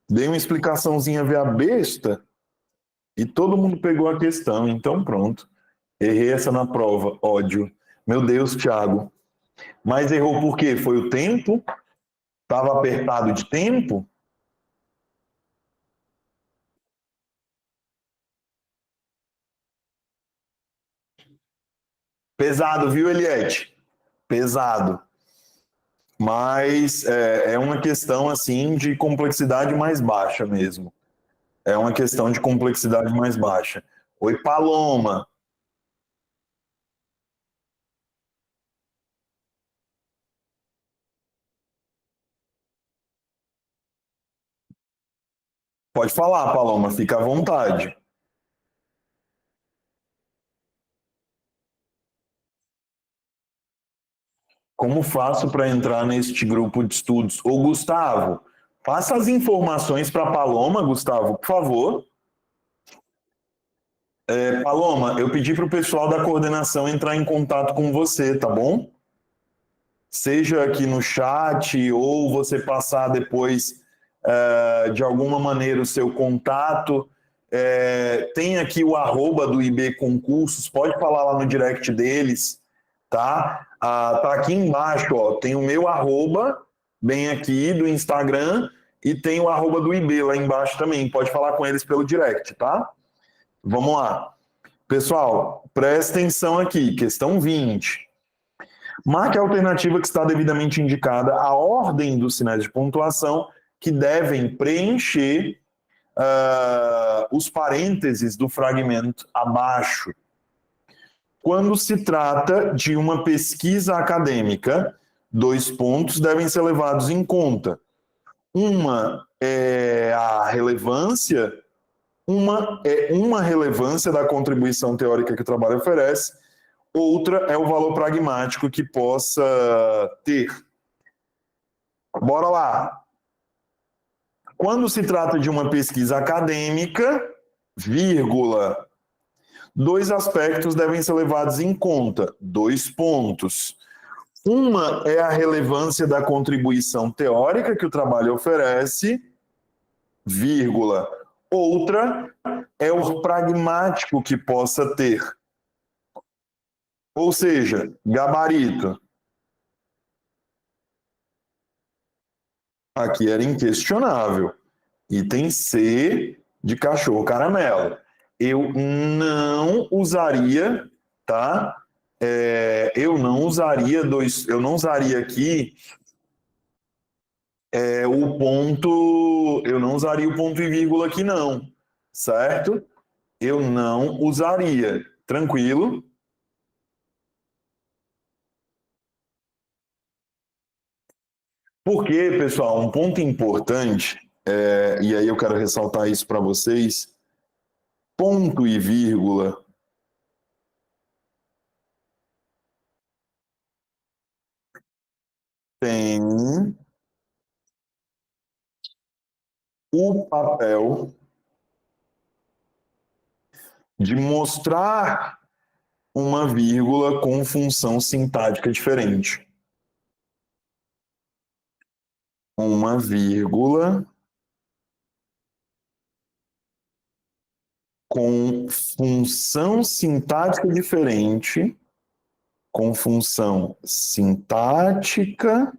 Dei uma explicaçãozinha via besta e todo mundo pegou a questão. Então pronto. Errei essa na prova. Ódio. Meu Deus, Thiago. Mas errou por quê? Foi o tempo? Estava apertado de tempo? Pesado, viu, Eliette? Pesado. Mas é uma questão, assim, de complexidade mais baixa mesmo. É uma questão de complexidade mais baixa. Oi, Paloma. Pode falar, Paloma, fica à vontade. Como faço para entrar neste grupo de estudos? Ô, Gustavo, passa as informações para a Paloma, Gustavo, por favor. Paloma, eu pedi para o pessoal da coordenação entrar em contato com você, tá bom? Seja aqui no chat ou você passar depois de alguma maneira o seu contato. Tem aqui o @ do IB Concursos, pode falar lá no direct deles, tá? Tá aqui embaixo, ó, tem o meu @, bem aqui do Instagram, e tem o @ do IB lá embaixo também, pode falar com eles pelo direct, tá? Vamos lá. Pessoal, presta atenção aqui, questão 20. Marque a alternativa que está devidamente indicada a ordem dos sinais de pontuação que devem preencher os parênteses do fragmento abaixo. Quando se trata de uma pesquisa acadêmica, 2 pontos devem ser levados em conta. Uma é a relevância, uma relevância da contribuição teórica que o trabalho oferece, outra é o valor pragmático que possa ter. Bora lá. Quando se trata de uma pesquisa acadêmica, vírgula, 2 aspectos devem ser levados em conta, 2 pontos. Uma é a relevância da contribuição teórica que o trabalho oferece, vírgula. Outra é o pragmático que possa ter. Ou seja, gabarito. Aqui era inquestionável. Item C de cachorro caramelo. Eu não usaria, tá? Eu não usaria aqui o ponto, eu não usaria o ponto e vírgula aqui não, certo? Eu não usaria. Tranquilo? Porque, pessoal, um ponto importante, e aí eu quero ressaltar isso para vocês, ponto e vírgula tem o papel de mostrar uma vírgula com função sintática diferente. Uma vírgula com função sintática diferente, com função sintática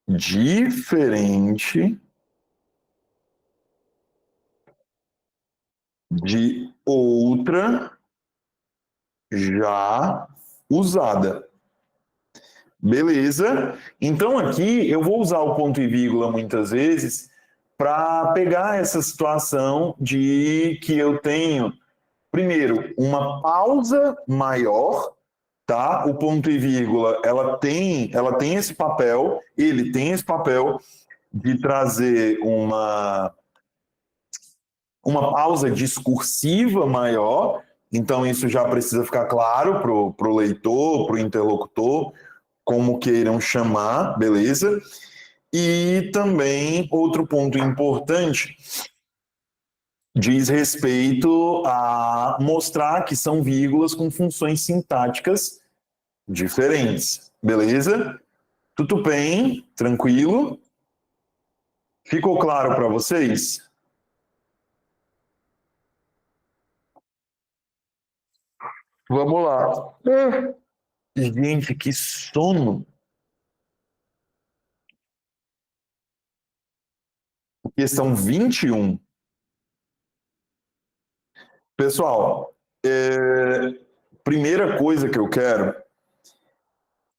diferente de outra já usada. Beleza? Então aqui eu vou usar o ponto e vírgula muitas vezes para pegar essa situação de que eu tenho, primeiro, uma pausa maior, tá? O ponto e vírgula, ela tem esse papel, ele tem esse papel de trazer uma pausa discursiva maior, então isso já precisa ficar claro para o leitor, para o interlocutor, como queiram chamar, beleza? E também outro ponto importante diz respeito a mostrar que são vírgulas com funções sintáticas diferentes, beleza? Tudo bem? Tranquilo? Ficou claro para vocês? Vamos lá. Gente, que sono! Questão 21. Pessoal, primeira coisa que eu quero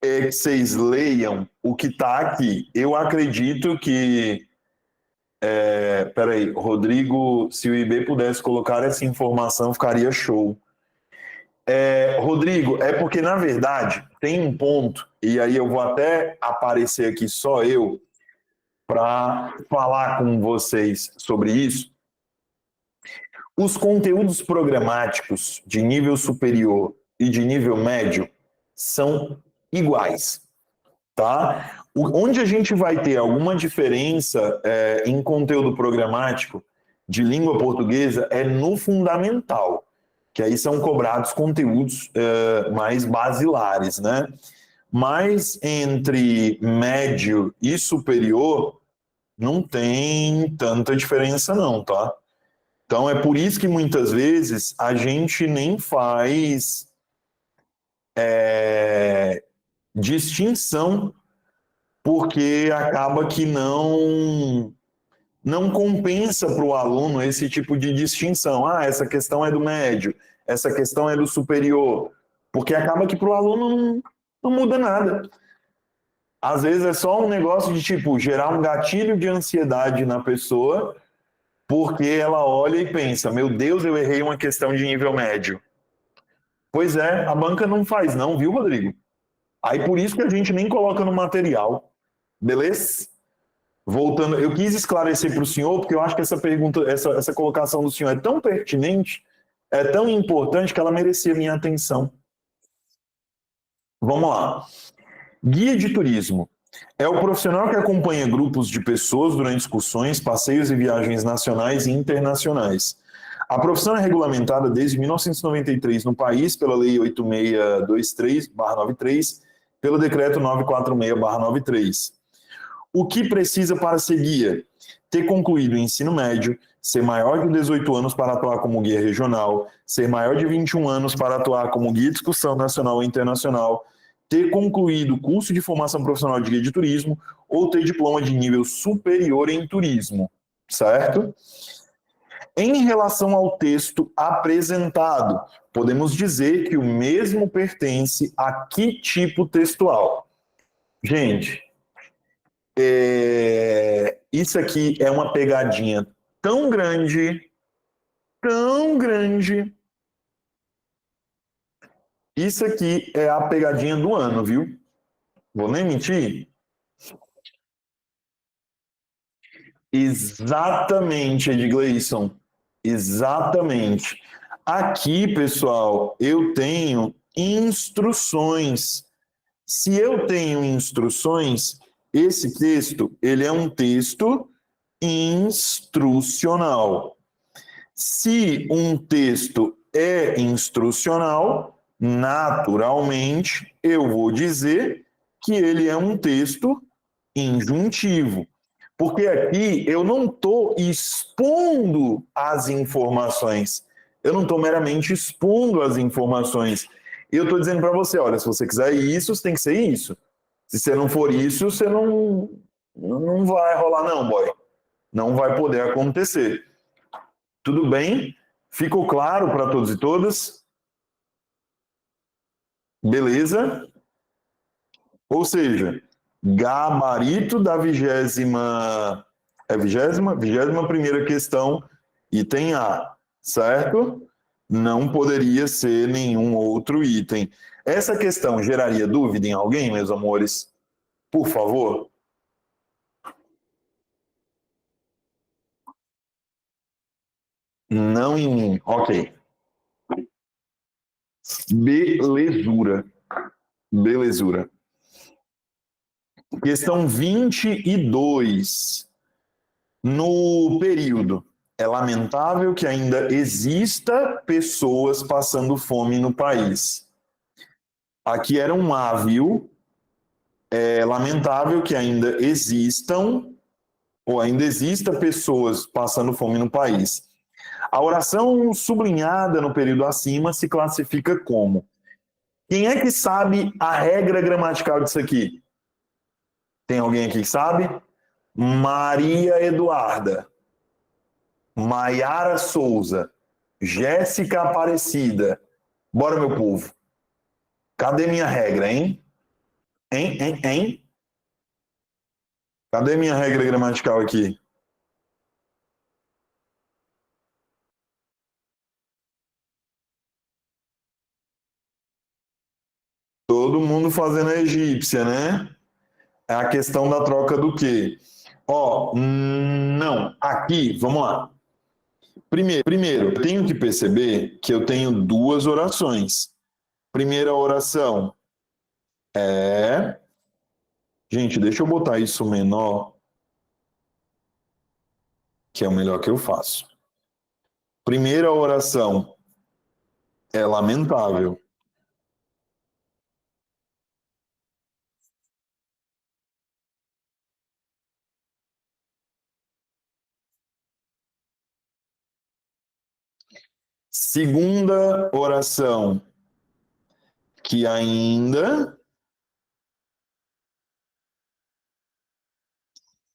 é que vocês leiam o que está aqui. Eu acredito que... peraí, Rodrigo, se o IB pudesse colocar essa informação, ficaria show. Rodrigo, é porque, na verdade, tem um ponto, e aí eu vou até aparecer aqui só eu, para falar com vocês sobre isso. Os conteúdos programáticos de nível superior e de nível médio são iguais, tá? Onde a gente vai ter alguma diferença em conteúdo programático de língua portuguesa é no fundamental, que aí são cobrados conteúdos mais basilares, né? Mas entre médio e superior não tem tanta diferença não, tá? Então é por isso que muitas vezes a gente nem faz distinção, porque acaba que não compensa para o aluno esse tipo de distinção. Ah, essa questão é do médio, essa questão é do superior, porque acaba que para o aluno não muda nada. Às vezes é só um negócio de tipo gerar um gatilho de ansiedade na pessoa, porque ela olha e pensa, meu Deus, eu errei uma questão de nível médio. Pois é, a banca não faz não, viu, Rodrigo? Aí por isso que a gente nem coloca no material, beleza? Voltando, eu quis esclarecer para o senhor, porque eu acho que essa pergunta, essa colocação do senhor é tão pertinente, é tão importante que ela merecia minha atenção. Vamos lá. Guia de turismo. É o profissional que acompanha grupos de pessoas durante excursões, passeios e viagens nacionais e internacionais. A profissão é regulamentada desde 1993 no país pela Lei 8623/93, pelo Decreto 946/93. O que precisa para ser guia? Ter concluído o ensino médio, ser maior de 18 anos para atuar como guia regional, ser maior de 21 anos para atuar como guia de excursão nacional ou internacional, ter concluído curso de formação profissional de guia de turismo ou ter diploma de nível superior em turismo, certo? Em relação ao texto apresentado, podemos dizer que o mesmo pertence a que tipo textual? Gente, isso aqui é uma pegadinha tão grande, tão grande. Isso aqui é a pegadinha do ano, viu? Vou nem mentir. Exatamente, Ed Gleison. Exatamente. Aqui, pessoal, eu tenho instruções. Se eu tenho instruções, esse texto, ele é um texto instrucional. Se um texto é instrucional, naturalmente, eu vou dizer que ele é um texto injuntivo. Porque aqui eu não estou expondo as informações. Eu não estou meramente expondo as informações. Eu estou dizendo para você, olha, se você quiser isso, você tem que ser isso. Se você não for isso, você não vai rolar não, boy. Não vai poder acontecer. Tudo bem? Ficou claro para todos e todas? Beleza? Ou seja, gabarito da 21ª questão, item A, certo? Não poderia ser nenhum outro item. Essa questão geraria dúvida em alguém, meus amores? Por favor? Não em mim. Ok. Belezura. Belezura. Questão 22. No período, é lamentável que ainda exista pessoas passando fome no país. Aqui era um A, viu? É lamentável que ainda existam, ou ainda exista pessoas passando fome no país. A oração sublinhada no período acima se classifica como? Quem é que sabe a regra gramatical disso aqui? Tem alguém aqui que sabe? Maria Eduarda, Maiara Souza, Jéssica Aparecida. Bora, meu povo. Cadê minha regra, hein? Hein? Cadê minha regra gramatical aqui? Todo mundo fazendo a egípcia, né? É a questão da troca do quê? Ó, não. Aqui, vamos lá. Primeiro, eu tenho que perceber que eu tenho duas orações. Primeira oração é... Gente, deixa eu botar isso menor, que é o melhor que eu faço. Primeira oração é lamentável. Segunda oração, que ainda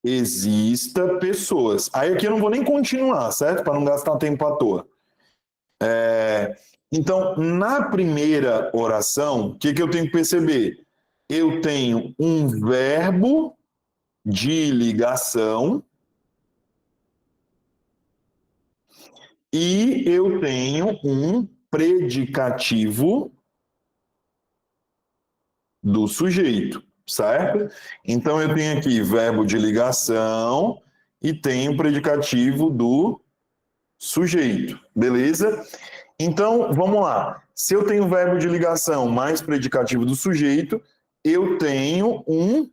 exista pessoas. Aí aqui eu não vou nem continuar, certo? Para não gastar tempo à toa. Então, na primeira oração, o que eu tenho que perceber? Eu tenho um verbo de ligação e eu tenho um predicativo do sujeito, certo? Então, eu tenho aqui verbo de ligação e tenho predicativo do sujeito, beleza? Então, vamos lá. Se eu tenho verbo de ligação mais predicativo do sujeito, eu tenho um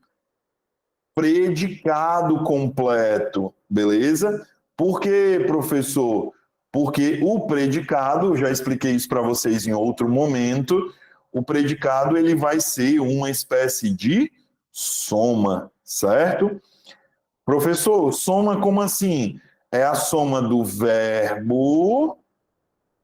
predicado completo, beleza? Por quê, professor? Porque o predicado, já expliquei isso para vocês em outro momento, o predicado ele vai ser uma espécie de soma, certo? Professor, soma como assim? é a soma do verbo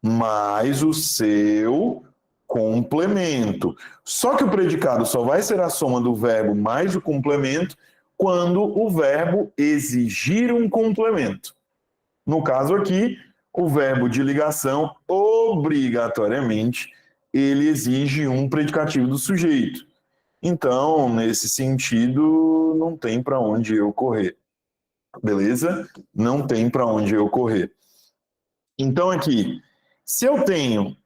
mais o seu complemento. Só que o predicado só vai ser a soma do verbo mais o complemento quando o verbo exigir um complemento. No caso aqui, o verbo de ligação, obrigatoriamente, ele exige um predicativo do sujeito. Então, nesse sentido, não tem para onde eu correr. Beleza? Não tem para onde eu correr. Então, aqui, se eu tenho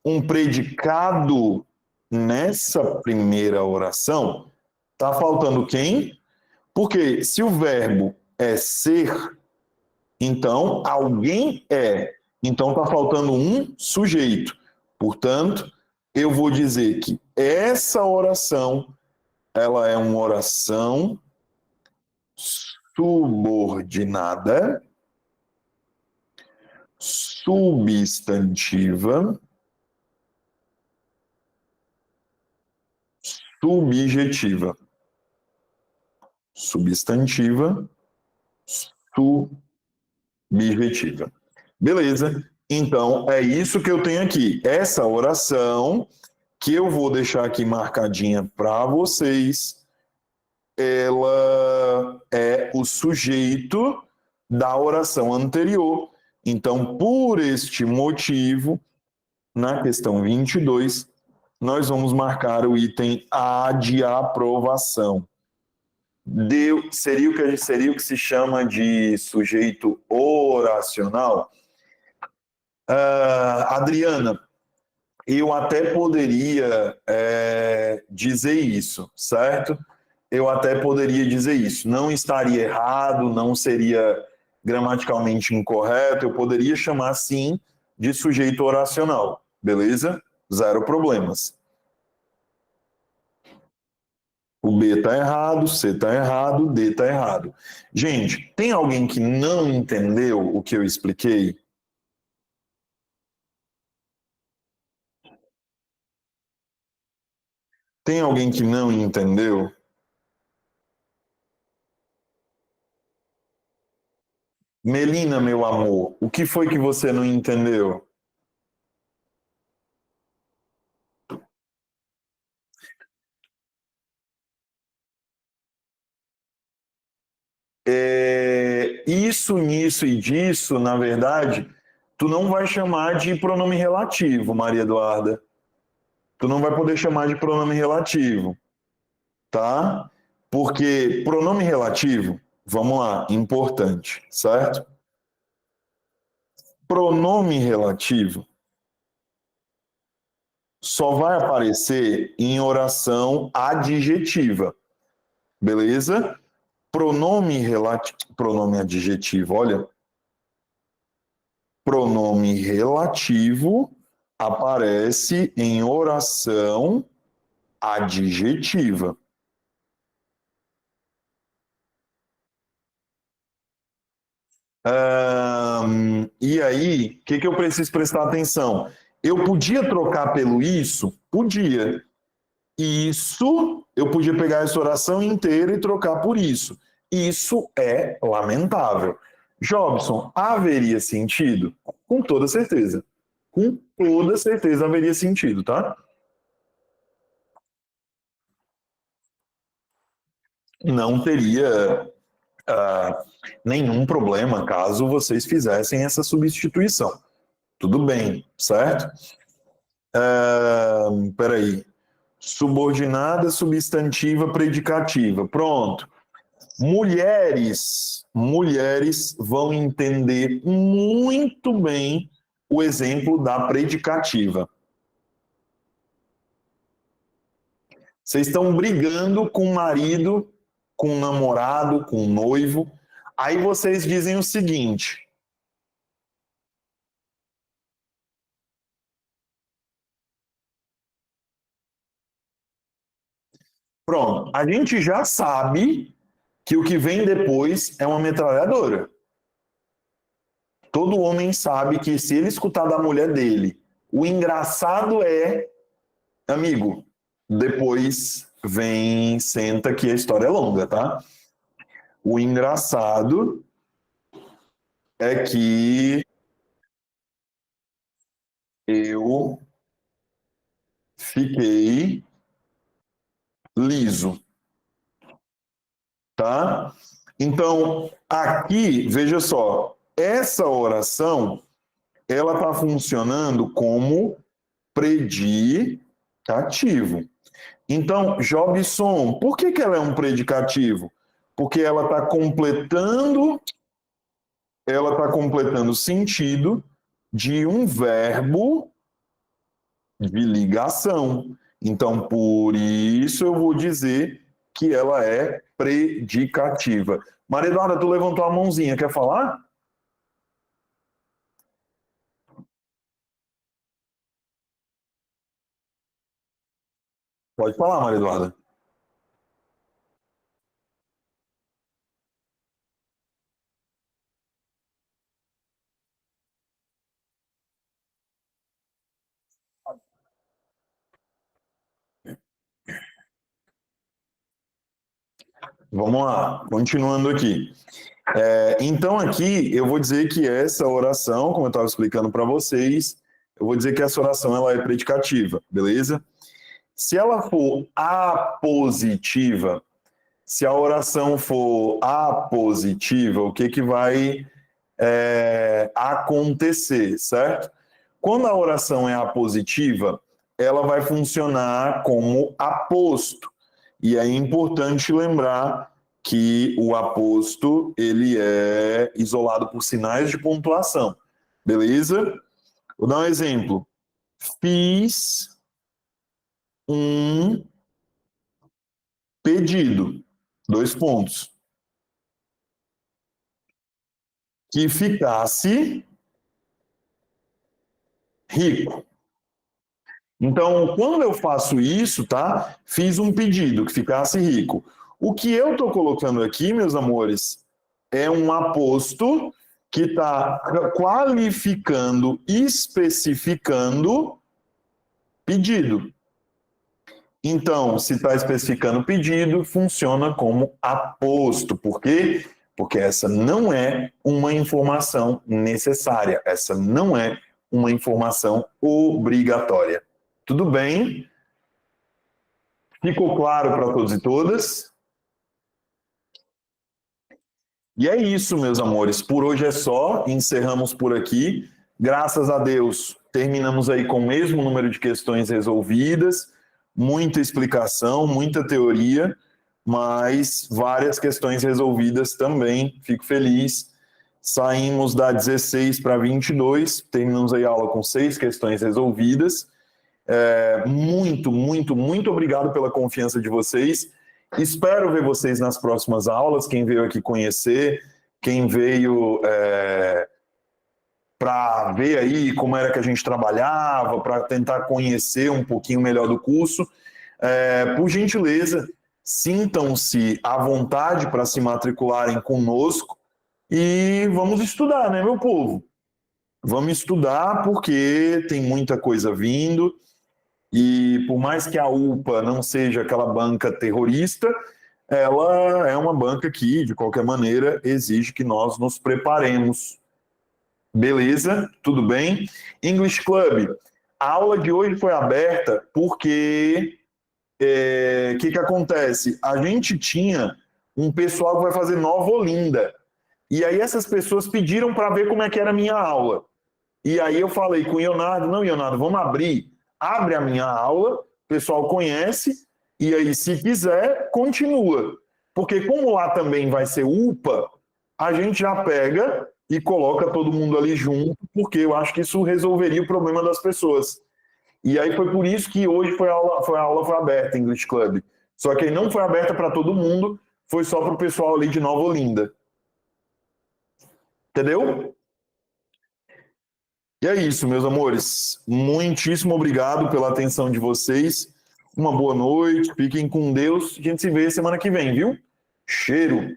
um predicado nessa primeira oração, está faltando quem? Porque se o verbo é ser, então alguém é. Então está faltando um sujeito. Portanto, eu vou dizer que essa oração, ela é uma oração subordinada, substantiva, subjetiva. Substantiva, subjetiva. Beleza? Então, é isso que eu tenho aqui. Essa oração, que eu vou deixar aqui marcadinha para vocês, ela é o sujeito da oração anterior. Então, por este motivo, na questão 22, nós vamos marcar o item A de aprovação. Seria o que se chama de sujeito oracional? Adriana, eu até poderia dizer isso, certo? Eu até poderia dizer isso. Não estaria errado, não seria gramaticalmente incorreto, eu poderia chamar, sim, de sujeito oracional, beleza? Zero problemas. O B está errado, C está errado, D está errado. Gente, tem alguém que não entendeu o que eu expliquei? Tem alguém que não entendeu? Melina, meu amor, o que foi que você não entendeu? Isso, nisso e disso, na verdade, tu não vai chamar de pronome relativo, Maria Eduarda. Tu não vai poder chamar de pronome relativo, tá? Porque pronome relativo, vamos lá, importante, certo? Pronome relativo só vai aparecer em oração adjetiva, beleza? Pronome adjetivo, olha. Pronome relativo aparece em oração adjetiva. E aí, o que eu preciso prestar atenção? Eu podia trocar pelo isso? Podia. Isso, eu podia pegar essa oração inteira e trocar por isso. Isso é lamentável. Jobson, haveria sentido? Com toda certeza. Com toda certeza haveria sentido, tá? Não teria nenhum problema caso vocês fizessem essa substituição. Tudo bem, certo? Peraí. Subordinada, substantiva, predicativa. Pronto. Mulheres vão entender muito bem o exemplo da predicativa. Vocês estão brigando com o marido, com o namorado, com o noivo. Aí vocês dizem o seguinte: pronto, a gente já sabe que o que vem depois é uma metralhadora. Todo homem sabe que se ele escutar da mulher dele, o engraçado é, amigo, depois vem, senta que a história é longa, tá? O engraçado é que eu fiquei liso, tá? Então, aqui, veja só, essa oração, ela está funcionando como predicativo. Então, Jobson, por que ela é um predicativo? Porque ela está completando o sentido de um verbo de ligação. Então, por isso eu vou dizer que ela é predicativa. Maria Eduarda, tu levantou a mãozinha, quer falar? Pode falar, Maria Eduarda. Vamos lá, continuando aqui. Então, aqui, eu vou dizer que essa oração, como eu estava explicando para vocês, eu vou dizer que essa oração ela é predicativa, beleza? Se ela for apositiva, se a oração for apositiva, o que vai acontecer, certo? Quando a oração é apositiva, ela vai funcionar como aposto. E é importante lembrar que o aposto ele é isolado por sinais de pontuação, beleza? Vou dar um exemplo. Fiz um pedido, 2 pontos, que ficasse rico. Então, quando eu faço isso, tá? Fiz um pedido que ficasse rico. O que eu estou colocando aqui, meus amores, é um aposto que está qualificando, especificando pedido. Então, se está especificando pedido, funciona como aposto. Por quê? Porque essa não é uma informação necessária. Essa não é uma informação obrigatória. Tudo bem? Ficou claro para todos e todas? E é isso, meus amores. Por hoje é só. Encerramos por aqui. Graças a Deus, terminamos aí com o mesmo número de questões resolvidas. Muita explicação, muita teoria, mas várias questões resolvidas também. Fico feliz. Saímos da 16 para 22. Terminamos aí a aula com 6 questões resolvidas. Muito obrigado pela confiança de vocês. Espero ver vocês nas próximas aulas, quem veio aqui conhecer, quem veio para ver aí como era que a gente trabalhava, para tentar conhecer um pouquinho melhor do curso. Por gentileza, sintam-se à vontade para se matricularem conosco e vamos estudar, né, meu povo? Vamos estudar porque tem muita coisa vindo. E por mais que a UPA não seja aquela banca terrorista, ela é uma banca que, de qualquer maneira, exige que nós nos preparemos. Beleza? Tudo bem? English Club, a aula de hoje foi aberta porque o que acontece? A gente tinha um pessoal que vai fazer Nova Olinda. E aí essas pessoas pediram para ver como é que era a minha aula. E aí eu falei com o Leonardo, não, Leonardo, vamos abrir. Abre a minha aula, o pessoal conhece, e aí, se quiser, continua. Porque como lá também vai ser UPA, a gente já pega e coloca todo mundo ali junto, porque eu acho que isso resolveria o problema das pessoas. E aí foi por isso que hoje a aula foi aberta, English Club. Só que aí não foi aberta para todo mundo, foi só para o pessoal ali de Nova Olinda. Entendeu? E é isso, meus amores. Muitíssimo obrigado pela atenção de vocês. Uma boa noite, fiquem com Deus. A gente se vê semana que vem, viu? Cheiro!